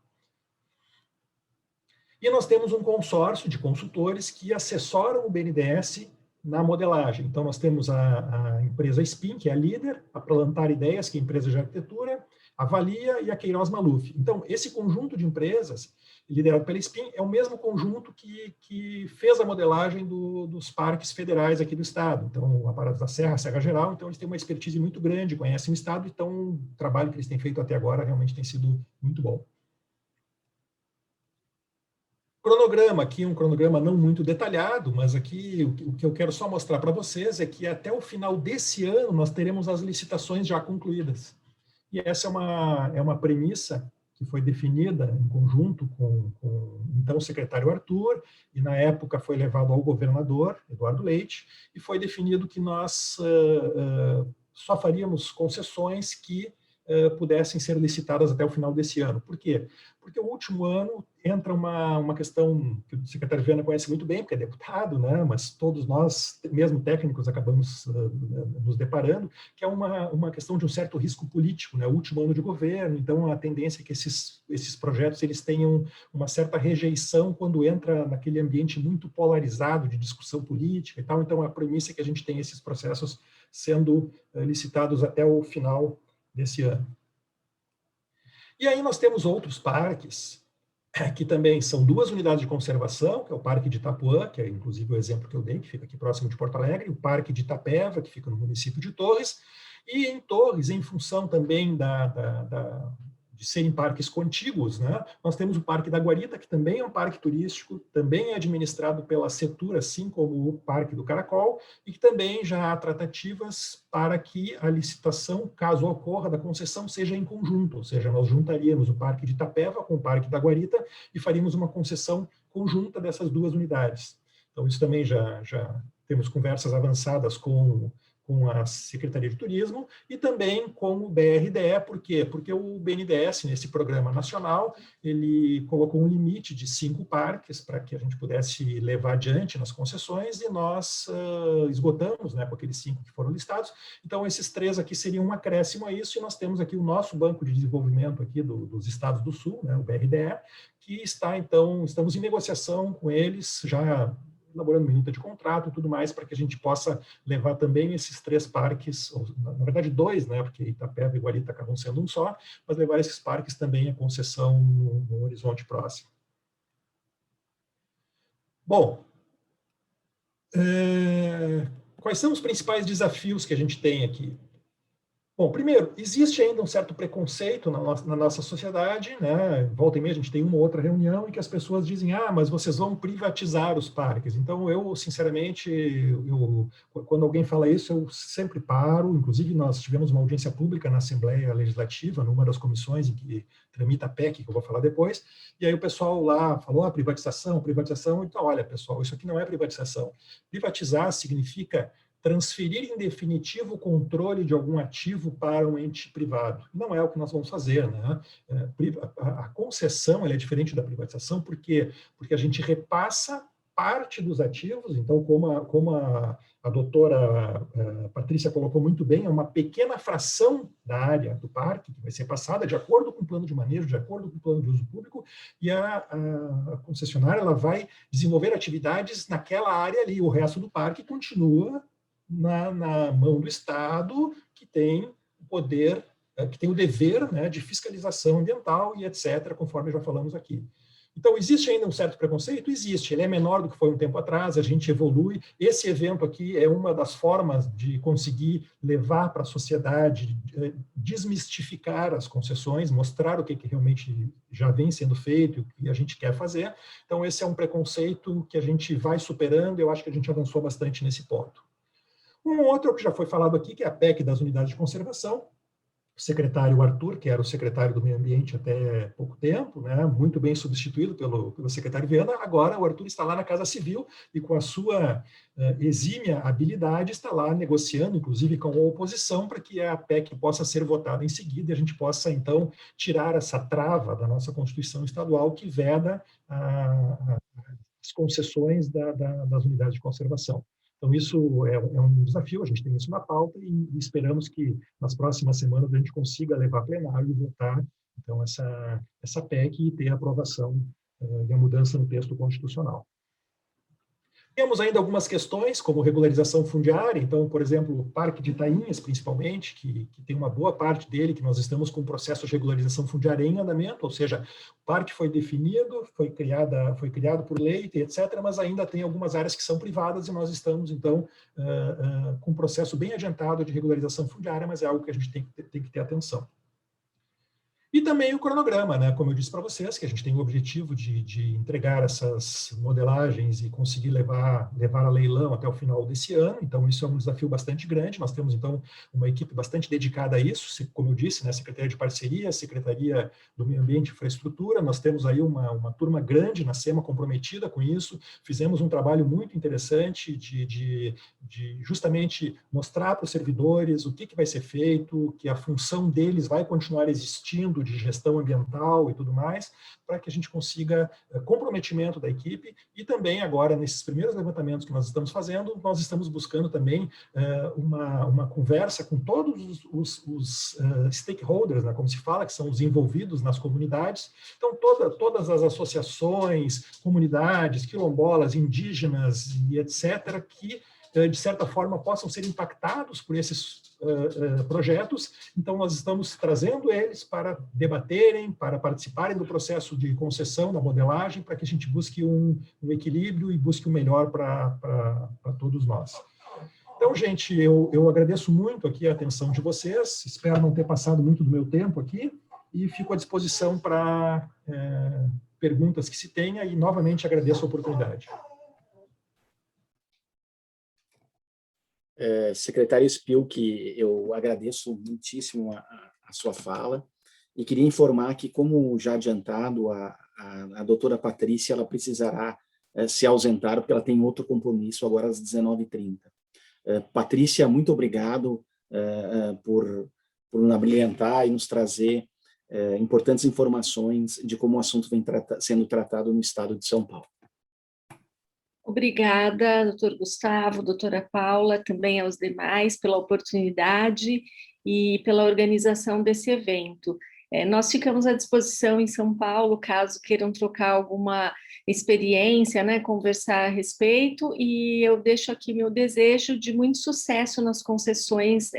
E nós temos um consórcio de consultores que assessoram o BNDES na modelagem. Então, nós temos a empresa SPIN, que é a líder, a Plantar Ideias, que é a empresa de arquitetura, a Valia e a Queiroz Maluf. Então, esse conjunto de empresas, liderado pela SPIN, é o mesmo conjunto que fez a modelagem dos parques federais aqui do estado. Então, o Aparados da Serra, Serra Geral, então eles têm uma expertise muito grande, conhecem o estado, então o trabalho que eles têm feito até agora realmente tem sido muito bom. Cronograma, aqui um cronograma não muito detalhado, mas aqui o que eu quero só mostrar para vocês é que até o final desse ano nós teremos as licitações já concluídas. E essa é uma premissa que foi definida em conjunto com então, o secretário Arthur, e na época foi levado ao governador, Eduardo Leite, e foi definido que nós só faríamos concessões que pudessem ser licitadas até o final desse ano. Por quê? Porque o último ano entra uma questão que o secretário Viana conhece muito bem, porque é deputado, né? Mas todos nós, mesmo técnicos, acabamos nos deparando, que é uma questão de um certo risco político, né? O último ano de governo, então a tendência é que esses projetos eles tenham uma certa rejeição quando entra naquele ambiente muito polarizado de discussão política e tal. Então a premissa é que a gente tem esses processos sendo licitados até o final desse ano. E aí nós temos outros parques, que também são 2 unidades de conservação, que é o Parque de Itapuã, que é inclusive o exemplo que eu dei, que fica aqui próximo de Porto Alegre, o Parque de Itapeva, que fica no município de Torres, e em Torres, em função também de serem parques contíguos, né? Nós temos o Parque da Guarita, que também é um parque turístico, também é administrado pela Setur, assim como o Parque do Caracol, e que também já há tratativas para que a licitação, caso ocorra, da concessão seja em conjunto, ou seja, nós juntaríamos o Parque de Itapeva com o Parque da Guarita e faríamos uma concessão conjunta dessas 2 unidades. Então, isso também já temos conversas avançadas com a Secretaria de Turismo e também com o BRDE. Por quê? Porque o BNDES, nesse programa nacional, ele colocou um limite de 5 parques para que a gente pudesse levar adiante nas concessões, e nós esgotamos, né, com aqueles 5 que foram listados. Então, esses 3 aqui seriam um acréscimo a isso, e nós temos aqui o nosso Banco de Desenvolvimento aqui dos Estados do Sul, né, o BRDE, que está, então, estamos em negociação com eles, já elaborando minuta de contrato e tudo mais, para que a gente possa levar também esses 3 parques, ou, na verdade 2, né, porque Itapeva e Guarita acabam sendo um só, mas levar esses parques também à concessão no horizonte próximo. Bom, quais são os principais desafios que a gente tem aqui? Bom, primeiro, existe ainda um certo preconceito na nossa sociedade, né? Volta e meia a gente tem uma ou outra reunião em que as pessoas dizem, mas vocês vão privatizar os parques. Então, eu, sinceramente, quando alguém fala isso, eu sempre paro. Inclusive, nós tivemos uma audiência pública na Assembleia Legislativa, numa das comissões em que tramita a PEC, que eu vou falar depois, e aí o pessoal lá falou, privatização. Então, olha, pessoal, isso aqui não é privatização. Privatizar significa transferir em definitivo o controle de algum ativo para um ente privado. Não é o que nós vamos fazer, né? A concessão ela é diferente da privatização, porque a gente repassa parte dos ativos, então, como a doutora Patrícia colocou muito bem, é uma pequena fração da área do parque que vai ser passada de acordo com o plano de manejo, de acordo com o plano de uso público, e a concessionária ela vai desenvolver atividades naquela área ali, o resto do parque continua na mão do Estado, que tem o poder, que tem o dever, né, de fiscalização ambiental e etc., conforme já falamos aqui. Então, existe ainda um certo preconceito? Existe, ele é menor do que foi um tempo atrás, a gente evolui. Esse evento aqui é uma das formas de conseguir levar para a sociedade, desmistificar as concessões, mostrar o que realmente já vem sendo feito e a gente quer fazer. Então, esse é um preconceito que a gente vai superando, eu acho que a gente avançou bastante nesse ponto. Um outro que já foi falado aqui, que é a PEC das unidades de conservação. O secretário Arthur, que era o secretário do Meio Ambiente até pouco tempo, né, muito bem substituído pelo secretário Viana, agora o Arthur está lá na Casa Civil e com a sua exímia habilidade está lá negociando, inclusive com a oposição, para que a PEC possa ser votada em seguida e a gente possa, então, tirar essa trava da nossa Constituição Estadual que veda as concessões das unidades de conservação. Então, isso é um desafio, a gente tem isso na pauta e esperamos que nas próximas semanas a gente consiga levar a plenário e votar, então, essa PEC e ter a aprovação da mudança no texto constitucional. Temos ainda algumas questões, como regularização fundiária, então, por exemplo, o Parque de Itainhas, principalmente, que tem uma boa parte dele, que nós estamos com o processo de regularização fundiária em andamento, ou seja, o parque foi definido, foi criado por lei, etc., mas ainda tem algumas áreas que são privadas e nós estamos, então, com um processo bem adiantado de regularização fundiária, mas é algo que a gente tem que ter atenção. E também o cronograma, né? Como eu disse para vocês, que a gente tem o objetivo de entregar essas modelagens e conseguir levar a leilão até o final desse ano, então isso é um desafio bastante grande, nós temos então uma equipe bastante dedicada a isso, como eu disse, né? Secretaria de Parceria, Secretaria do Meio Ambiente e Infraestrutura, nós temos aí uma turma grande na SEMA comprometida com isso, fizemos um trabalho muito interessante de justamente mostrar para os servidores o que vai ser feito, que a função deles vai continuar existindo, de gestão ambiental e tudo mais, para que a gente consiga comprometimento da equipe e também agora, nesses primeiros levantamentos que nós estamos fazendo, nós estamos buscando também uma conversa com todos os stakeholders, né, como se fala, que são os envolvidos nas comunidades, então todas as associações, comunidades, quilombolas, indígenas e etc., que de certa forma possam ser impactados por esses projetos, então nós estamos trazendo eles para debaterem, para participarem do processo de concessão, da modelagem, para que a gente busque um equilíbrio e busque o melhor para todos nós. Então, gente, eu agradeço muito aqui a atenção de vocês, espero não ter passado muito do meu tempo aqui, e fico à disposição para perguntas que se tenha, e novamente agradeço a oportunidade. Secretário Spilk, eu agradeço muitíssimo a sua fala e queria informar que, como já adiantado, a doutora Patrícia ela precisará se ausentar porque ela tem outro compromisso agora às 19h30. Patrícia, muito obrigado por nos abrilhantar e nos trazer importantes informações de como o assunto vem sendo tratado no estado de São Paulo. Obrigada, doutor Gustavo, doutora Paula, também aos demais pela oportunidade e pela organização desse evento. Nós ficamos à disposição em São Paulo, caso queiram trocar alguma experiência, né, conversar a respeito, e eu deixo aqui meu desejo de muito sucesso nas concessões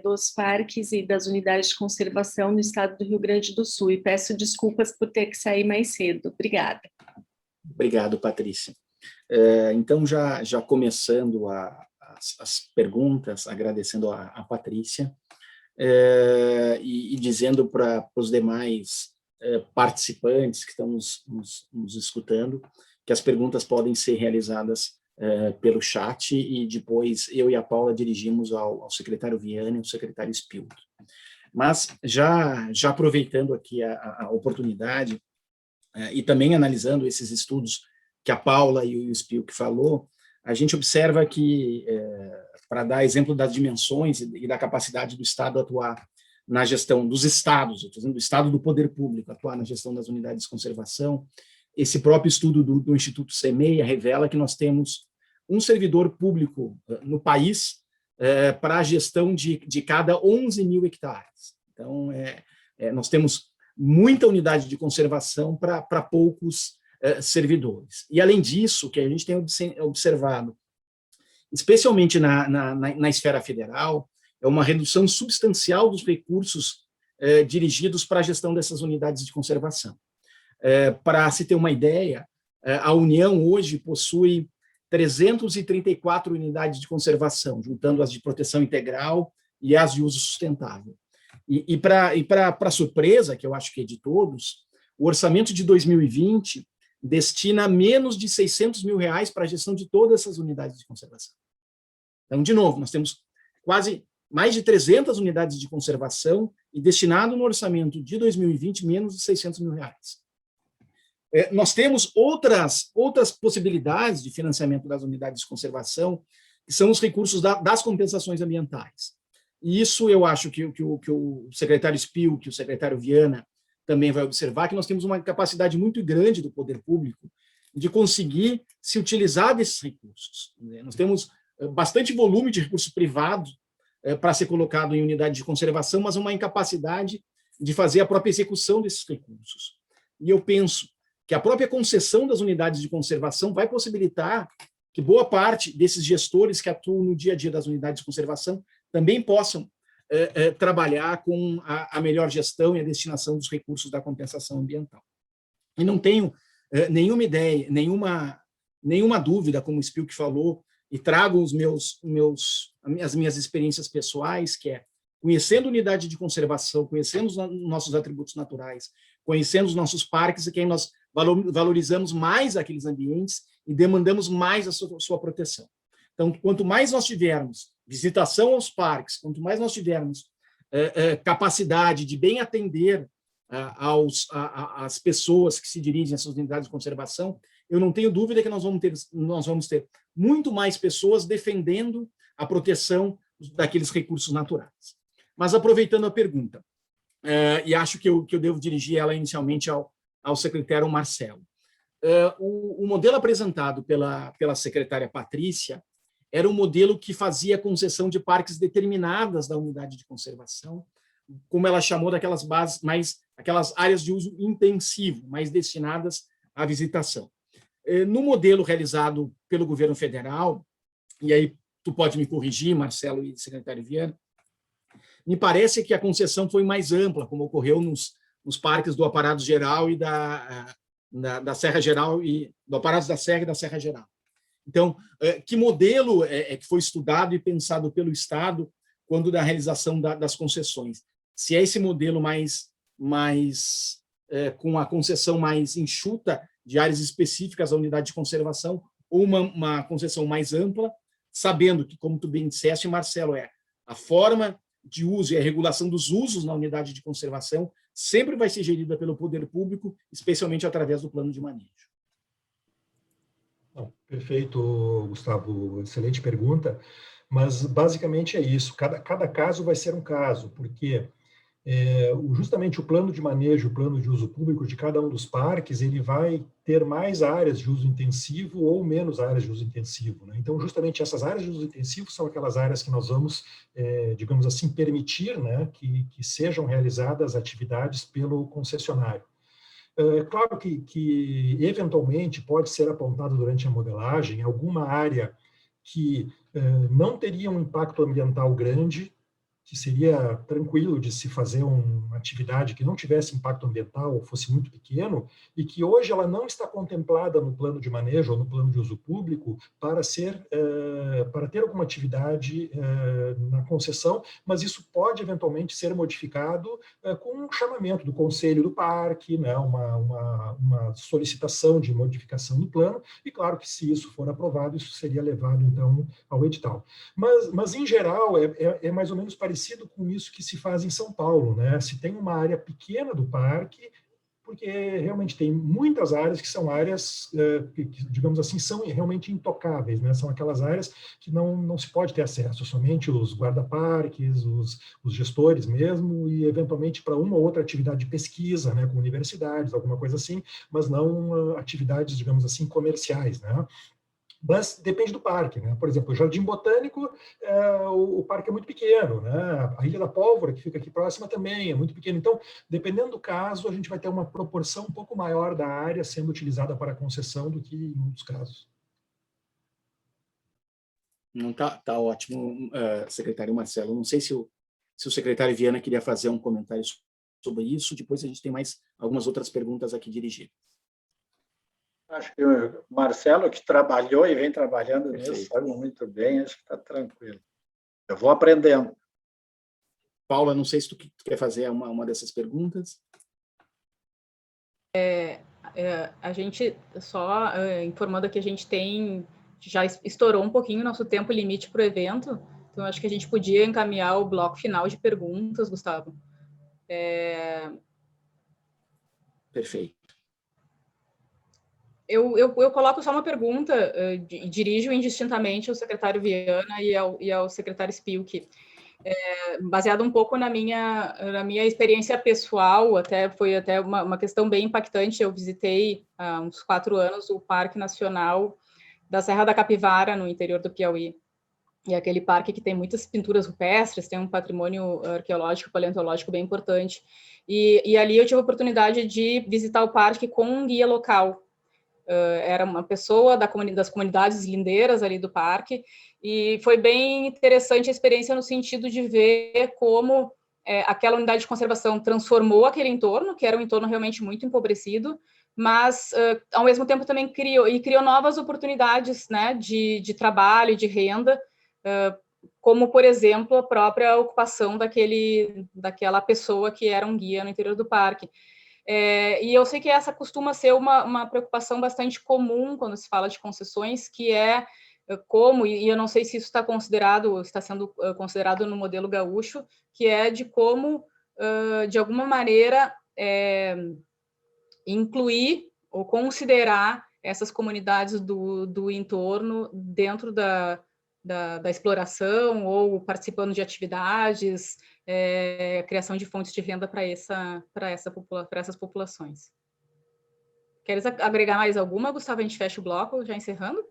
dos parques e das unidades de conservação no estado do Rio Grande do Sul, e peço desculpas por ter que sair mais cedo. Obrigada. Obrigado, Patrícia. Então, já começando as perguntas, agradecendo a Patrícia, e dizendo para os demais participantes que estão nos escutando, que as perguntas podem ser realizadas pelo chat, e depois eu e a Paula dirigimos ao secretário Viana e ao secretário Spilk. Mas, já aproveitando aqui a oportunidade, e também analisando esses estudos que a Paula e o Spilk falou, a gente observa que, para dar exemplo das dimensões e da capacidade do Estado atuar na gestão dos estados, eu estou dizendo do Estado do poder público, atuar na gestão das unidades de conservação, esse próprio estudo do Instituto CEMEIA revela que nós temos um servidor público no país para a gestão de cada 11 mil hectares. Então, nós temos muita unidade de conservação para poucos servidores. E, além disso, que a gente tem observado, especialmente na esfera federal, é uma redução substancial dos recursos dirigidos para a gestão dessas unidades de conservação. Para se ter uma ideia, a União hoje possui 334 unidades de conservação, juntando as de proteção integral e as de uso sustentável. E para surpresa, que eu acho que é de todos, o orçamento de 2020 destina menos de R$600 mil para a gestão de todas essas unidades de conservação. Então, de novo, nós temos quase mais de 300 unidades de conservação e destinado no orçamento de 2020 menos de R$600 mil. Nós temos outras possibilidades de financiamento das unidades de conservação, que são os recursos das compensações ambientais. E isso eu acho que o secretário Spilk, o secretário Viana, também vai observar, que nós temos uma capacidade muito grande do poder público de conseguir se utilizar desses recursos. Nós temos bastante volume de recurso privado para ser colocado em unidade de conservação, mas uma incapacidade de fazer a própria execução desses recursos. E eu penso que a própria concessão das unidades de conservação vai possibilitar que boa parte desses gestores que atuam no dia a dia das unidades de conservação também possam trabalhar com a melhor gestão e a destinação dos recursos da compensação ambiental. E não tenho nenhuma ideia, nenhuma dúvida, como o Spilk falou, e trago as minhas experiências pessoais, que é, conhecendo a unidade de conservação, conhecendo os nossos atributos naturais, conhecendo os nossos parques, é que nós valorizamos mais aqueles ambientes e demandamos mais a sua proteção. Então, quanto mais nós tivermos visitação aos parques, quanto mais nós tivermos capacidade de bem atender às pessoas que se dirigem a essas unidades de conservação, eu não tenho dúvida que nós vamos ter muito mais pessoas defendendo a proteção daqueles recursos naturais. Mas, aproveitando a pergunta, e acho que eu devo dirigir ela inicialmente ao secretário Marcelo, o modelo apresentado pela secretária Patrícia era um modelo que fazia concessão de parques determinadas da unidade de conservação, como ela chamou daquelas bases, aquelas áreas de uso intensivo, mais destinadas à visitação. No modelo realizado pelo governo federal, e aí tu pode me corrigir, Marcelo e secretário Viana, me parece que a concessão foi mais ampla, como ocorreu nos parques do Aparato Geral e da Serra Geral, e do Aparato da Serra e da Serra Geral. Então, que modelo que foi estudado e pensado pelo Estado quando da realização das concessões? Se é esse modelo com a concessão mais enxuta de áreas específicas à unidade de conservação, ou uma concessão mais ampla, sabendo que, como tu bem disseste, Marcelo, a forma de uso e a regulação dos usos na unidade de conservação sempre vai ser gerida pelo poder público, especialmente através do plano de manejo. Perfeito, Gustavo, excelente pergunta, mas basicamente é isso, cada caso vai ser um caso, porque justamente o plano de manejo, o plano de uso público de cada um dos parques, ele vai ter mais áreas de uso intensivo ou menos áreas de uso intensivo, né? Então, justamente essas áreas de uso intensivo são aquelas áreas que nós vamos, digamos assim, permitir, né, que sejam realizadas atividades pelo concessionário. Claro que eventualmente pode ser apontado durante a modelagem alguma área que não teria um impacto ambiental grande, que seria tranquilo de se fazer uma atividade que não tivesse impacto ambiental ou fosse muito pequeno, e que hoje ela não está contemplada no plano de manejo ou no plano de uso público para ter alguma atividade na concessão, mas isso pode eventualmente ser modificado com um chamamento do Conselho do Parque, né, uma solicitação de modificação do plano, e claro que se isso for aprovado, isso seria levado então ao edital. Mas em geral, é mais ou menos parecido com isso que se faz em São Paulo, né? Se tem uma área pequena do parque, porque realmente tem muitas áreas que são áreas, que, digamos assim, são realmente intocáveis, né? São aquelas áreas que não se pode ter acesso, somente os guarda-parques, os gestores mesmo, e eventualmente para uma ou outra atividade de pesquisa, né? Com universidades, alguma coisa assim, mas não atividades, digamos assim, comerciais, né? Mas depende do parque, né? Por exemplo, o Jardim Botânico, o parque é muito pequeno, né? A Ilha da Pólvora, que fica aqui próxima, também é muito pequeno. Então, dependendo do caso, a gente vai ter uma proporção um pouco maior da área sendo utilizada para concessão do que em outros casos. Não, tá ótimo, secretário Marcelo. Não sei se o secretário Viana queria fazer um comentário sobre isso. Depois a gente tem mais algumas outras perguntas aqui dirigidas. Acho que o Marcelo, que trabalhou e vem trabalhando nisso, sabe muito bem, acho que está tranquilo. Eu vou aprendendo. Paula, não sei se tu quer fazer uma dessas perguntas. A gente, só informando que a gente já estourou um pouquinho o nosso tempo limite para o evento, então acho que a gente podia encaminhar o bloco final de perguntas, Gustavo. Perfeito. Eu coloco só uma pergunta, dirijo indistintamente ao secretário Viana e ao secretário Spilk, baseado um pouco na minha experiência pessoal, foi até uma questão bem impactante. Eu visitei há uns 4 anos o Parque Nacional da Serra da Capivara, no interior do Piauí, e é aquele parque que tem muitas pinturas rupestres, tem um patrimônio arqueológico, paleontológico bem importante, e ali eu tive a oportunidade de visitar o parque com um guia local. Era uma pessoa das comunidades lindeiras ali do parque, e foi bem interessante a experiência no sentido de ver como aquela unidade de conservação transformou aquele entorno, que era um entorno realmente muito empobrecido, mas, ao mesmo tempo, também criou novas oportunidades, né, de trabalho, de renda, como, por exemplo, a própria ocupação daquela pessoa que era um guia no interior do parque. E eu sei que essa costuma ser uma preocupação bastante comum quando se fala de concessões, que é como, e eu não sei se isso está sendo considerado no modelo gaúcho, que é de como, de alguma maneira, incluir ou considerar essas comunidades do entorno dentro da exploração, ou participando de atividades, criação de fontes de renda para essas populações. Queres agregar mais alguma, Gustavo? A gente fecha o bloco, já encerrando?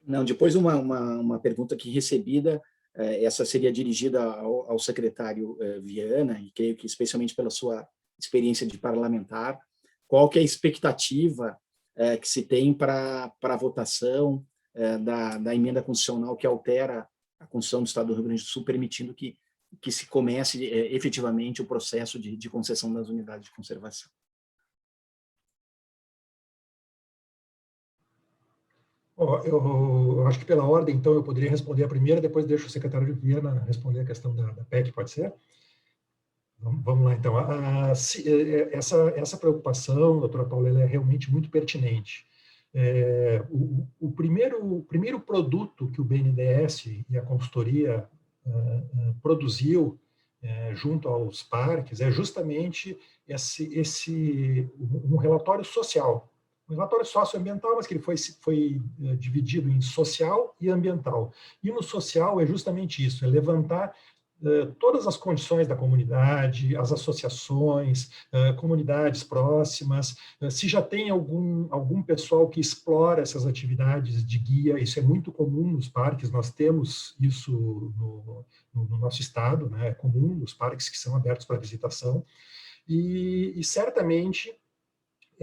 Não, depois uma pergunta aqui recebida, essa seria dirigida ao secretário Viana, e creio que especialmente pela sua experiência de parlamentar, qual que é a expectativa que se tem para a votação da emenda constitucional que altera a Constituição do Estado do Rio Grande do Sul, permitindo que se comece efetivamente o processo de concessão das unidades de conservação. Eu acho que pela ordem, então, eu poderia responder a primeira, depois deixo o secretário de Viana responder a questão da PEC, pode ser? Vamos lá, então. Essa preocupação, doutora Paula, ela é realmente muito pertinente. O primeiro produto que o BNDES e a consultoria produziu junto aos parques é justamente um relatório social. Um relatório socioambiental, mas que ele foi dividido em social e ambiental. E no social é justamente isso, é levantar todas as condições da comunidade, as associações, comunidades próximas, se já tem algum pessoal que explora essas atividades de guia, isso é muito comum nos parques, nós temos isso no nosso estado, né? É comum nos parques que são abertos para visitação, e certamente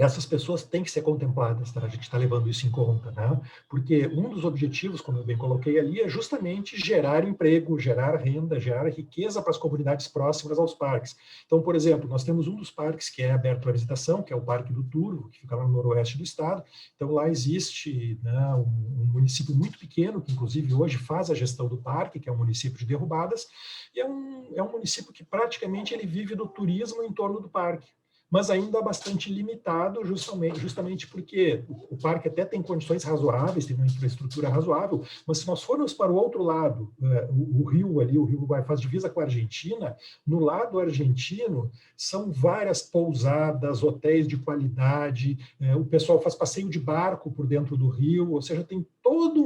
essas pessoas têm que ser contempladas, tá? A gente está levando isso em conta, né? Porque um dos objetivos, como eu bem coloquei ali, é justamente gerar emprego, gerar renda, gerar riqueza para as comunidades próximas aos parques. Então, por exemplo, nós temos um dos parques que é aberto à visitação, que é o Parque do Turvo, que fica lá no noroeste do estado. Então, lá existe, né, um município muito pequeno, que inclusive hoje faz a gestão do parque, que é o município de Derrubadas, e é um município que praticamente ele vive do turismo em torno do parque, mas ainda bastante limitado, justamente porque o parque até tem condições razoáveis, tem uma infraestrutura razoável, mas se nós formos para o outro lado, o rio ali, o rio faz divisa com a Argentina, no lado argentino são várias pousadas, hotéis de qualidade, o pessoal faz passeio de barco por dentro do rio, ou seja, tem todo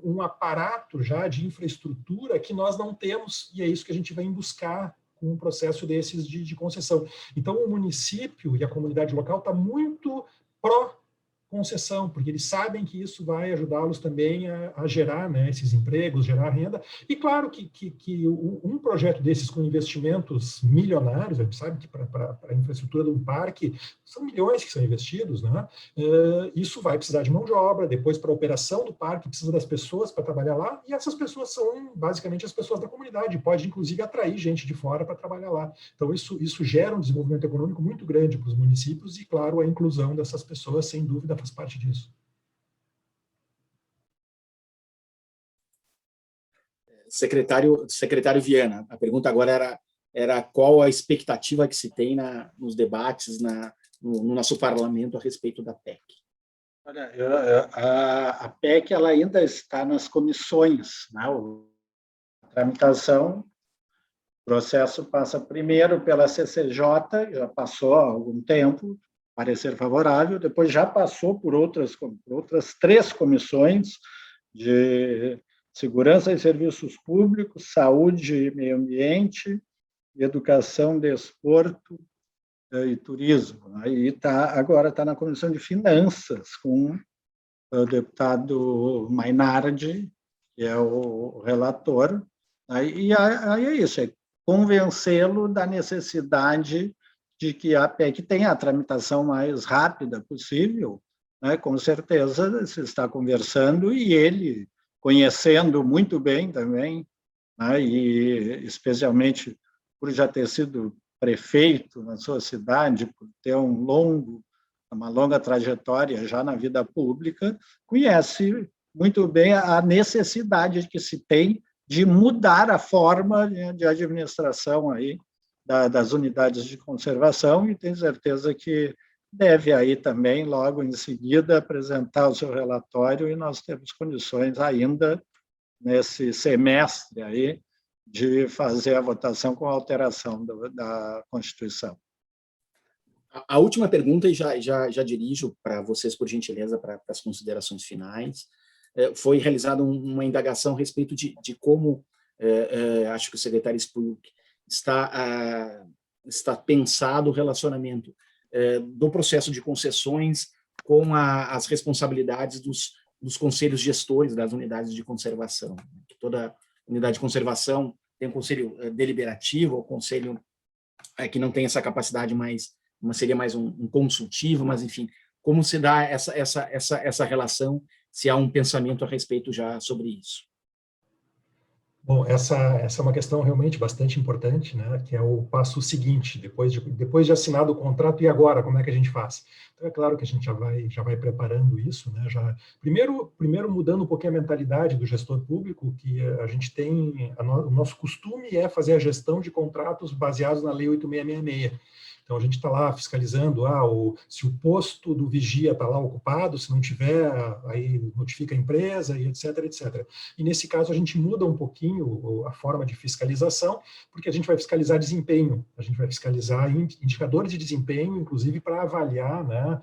um aparato já de infraestrutura que nós não temos, e é isso que a gente vem buscar com um processo desses de concessão. Então, o município e a comunidade local está muito pró-concessão, porque eles sabem que isso vai ajudá-los também a gerar, né, esses empregos, gerar renda. E claro que um projeto desses com investimentos milionários, a gente sabe que para a infraestrutura de um parque são milhões que são investidos, né? Isso vai precisar de mão de obra, depois para a operação do parque precisa das pessoas para trabalhar lá, e essas pessoas são basicamente as pessoas da comunidade, pode inclusive atrair gente de fora para trabalhar lá. Então isso gera um desenvolvimento econômico muito grande para os municípios e, claro, a inclusão dessas pessoas, sem dúvida, faz parte disso. Secretário Viana, a pergunta agora era qual a expectativa que se tem nos debates no nosso parlamento a respeito da PEC. Olha, a PEC ela ainda está nas comissões, né? A tramitação, o processo passa primeiro pela CCJ, já passou há algum tempo, parecer favorável, depois já passou por outras 3 comissões de Segurança e Serviços Públicos, Saúde e Meio Ambiente, Educação, Desporto e Turismo. Aí agora está na Comissão de Finanças, com o deputado Mainardi, que é o relator. Aí é isso, é convencê-lo da necessidade de que a PEC tenha a tramitação mais rápida possível, né? Com certeza se está conversando, e ele, conhecendo muito bem também, né? E especialmente por já ter sido prefeito na sua cidade, por ter uma longa trajetória já na vida pública, conhece muito bem a necessidade que se tem de mudar a forma de administração aí das unidades de conservação, e tenho certeza que deve aí também, logo em seguida, apresentar o seu relatório, e nós temos condições ainda, nesse semestre aí, de fazer a votação com a alteração da Constituição. A última pergunta, e já dirijo para vocês, por gentileza, para as considerações finais. Foi realizada uma indagação a respeito de como, acho que o secretário Spurk está pensado o relacionamento do processo de concessões com as responsabilidades dos conselhos gestores das unidades de conservação. Toda unidade de conservação tem um conselho deliberativo, ou conselho que não tem essa capacidade seria mais um consultivo, mas, enfim, como se dá essa relação, se há um pensamento a respeito já sobre isso? Bom, essa é uma questão realmente bastante importante, né, que é o passo seguinte, depois de assinado o contrato, e agora, como é que a gente faz? Então, é claro que a gente já vai preparando isso, né, primeiro mudando um pouquinho a mentalidade do gestor público, que a gente tem, o nosso costume é fazer a gestão de contratos baseados na Lei 8666. Então, a gente está lá fiscalizando se o posto do vigia está lá ocupado, se não tiver, aí notifica a empresa, e etc, etc. E, nesse caso, a gente muda um pouquinho a forma de fiscalização, porque a gente vai fiscalizar desempenho, a gente vai fiscalizar indicadores de desempenho, inclusive para avaliar, né,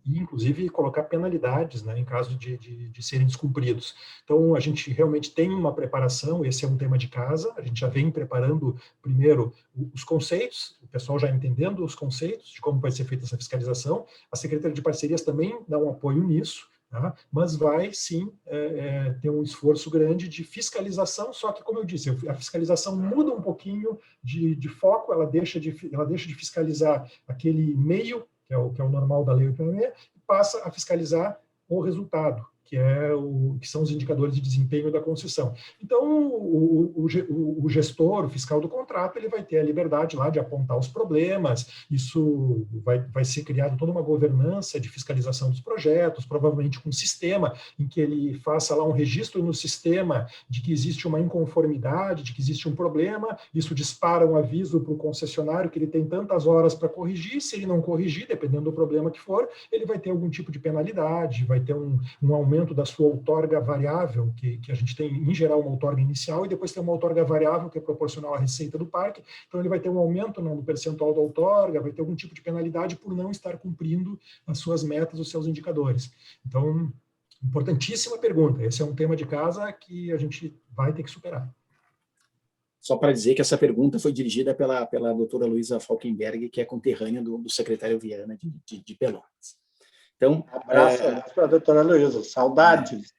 e, inclusive, colocar penalidades, né, em caso de serem descumpridos. Então, a gente realmente tem uma preparação, esse é um tema de casa, a gente já vem preparando, primeiro, os conceitos, o pessoal já entendendo os conceitos de como vai ser feita essa fiscalização, a Secretaria de Parcerias também dá um apoio nisso, tá? Mas vai, sim, ter um esforço grande de fiscalização, só que, como eu disse, a fiscalização muda um pouquinho de foco, ela deixa de fiscalizar aquele meio, que é o normal da lei 866, e passa a fiscalizar o resultado, que são os indicadores de desempenho da concessão. Então, o gestor, o fiscal do contrato, ele vai ter a liberdade lá de apontar os problemas, isso vai ser criado toda uma governança de fiscalização dos projetos, provavelmente com um sistema em que ele faça lá um registro no sistema de que existe uma inconformidade, de que existe um problema, isso dispara um aviso para o concessionário que ele tem tantas horas para corrigir, se ele não corrigir, dependendo do problema que for, ele vai ter algum tipo de penalidade, vai ter um aumento da sua outorga variável, que a gente tem, em geral, uma outorga inicial, e depois tem uma outorga variável, que é proporcional à receita do parque, então ele vai ter um aumento no percentual da outorga, vai ter algum tipo de penalidade por não estar cumprindo as suas metas, os seus indicadores. Então, importantíssima pergunta, esse é um tema de casa que a gente vai ter que superar. Só para dizer que essa pergunta foi dirigida pela doutora Luísa Falkenberg, que é conterrânea do secretário Viana de Pelotas. Então, abraço para a doutora Luísa, saudades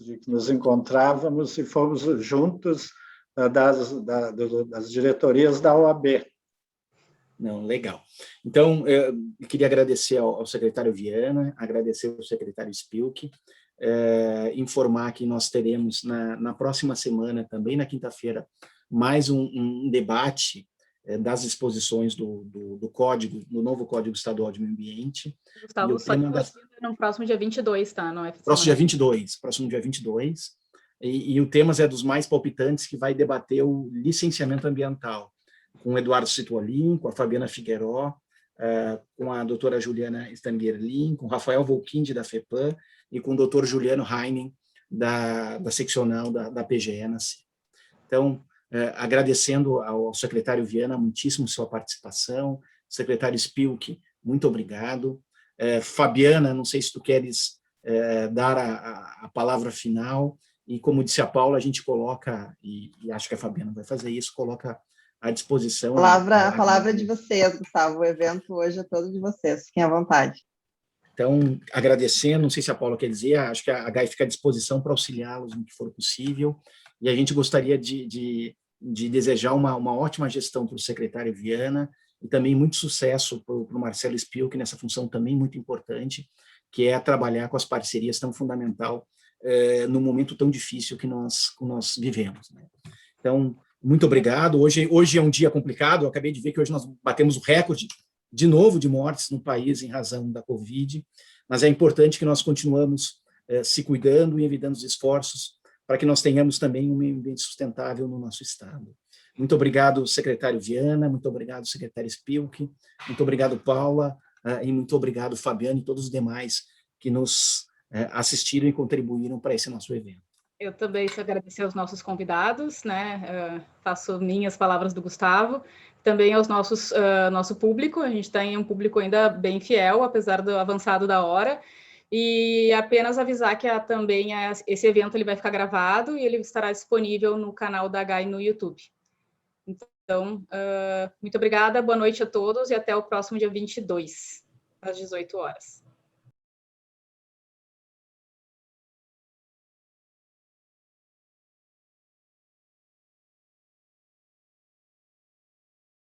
de que nos encontrávamos e fomos juntos das diretorias da OAB. Não, legal. Então, eu queria agradecer ao secretário Viana, agradecer ao secretário Spilk, informar que nós teremos na próxima semana, também na quinta-feira, mais um debate das disposições do novo Código Estadual de Meio Ambiente. Gustavo, só que no próximo dia 22, tá? Não é próximo dia 22. E o tema é dos mais palpitantes, que vai debater o licenciamento ambiental, com o Eduardo Citolin, com a Fabiana Figueiró, com a doutora Juliana Stangerlin, com o Rafael Volquinde, da FEPAM, e com o doutor Juliano Heinen, da seccional da PGE na C. Então, agradecendo ao secretário Viana muitíssimo sua participação, secretário Spilk, muito obrigado. Fabiana, não sei se tu queres dar a palavra final, e como disse a Paula, a gente coloca, e acho que a Fabiana vai fazer isso, coloca à disposição. A palavra é de vocês, Gustavo, o evento hoje é todo de vocês, fiquem à vontade. Então, agradecendo, não sei se a Paula quer dizer, acho que a GAI fica à disposição para auxiliá-los no que for possível, e a gente gostaria de desejar uma ótima gestão para o secretário Viana, e também muito sucesso para o Marcelo Spilk nessa função também muito importante, que é trabalhar com as parcerias tão fundamental no momento tão difícil que nós vivemos, né? Então, muito obrigado. Hoje é um dia complicado, eu acabei de ver que hoje nós batemos o recorde, de novo, de mortes no país em razão da Covid, mas é importante que nós continuamos se cuidando e evitando os esforços para que nós tenhamos também um meio ambiente sustentável no nosso estado. Muito obrigado, secretário Viana, muito obrigado, secretário Spilk, muito obrigado, Paula, e muito obrigado, Fabiano, e todos os demais que nos assistiram e contribuíram para esse nosso evento. Eu também quero agradecer aos nossos convidados, né? Faço minhas palavras do Gustavo, também aos nosso público. A gente tem um público ainda bem fiel, apesar do avançado da hora. E apenas avisar que esse evento ele vai ficar gravado e ele estará disponível no canal da GAI no YouTube. Então, muito obrigada, boa noite a todos e até o próximo dia 22, às 18 horas.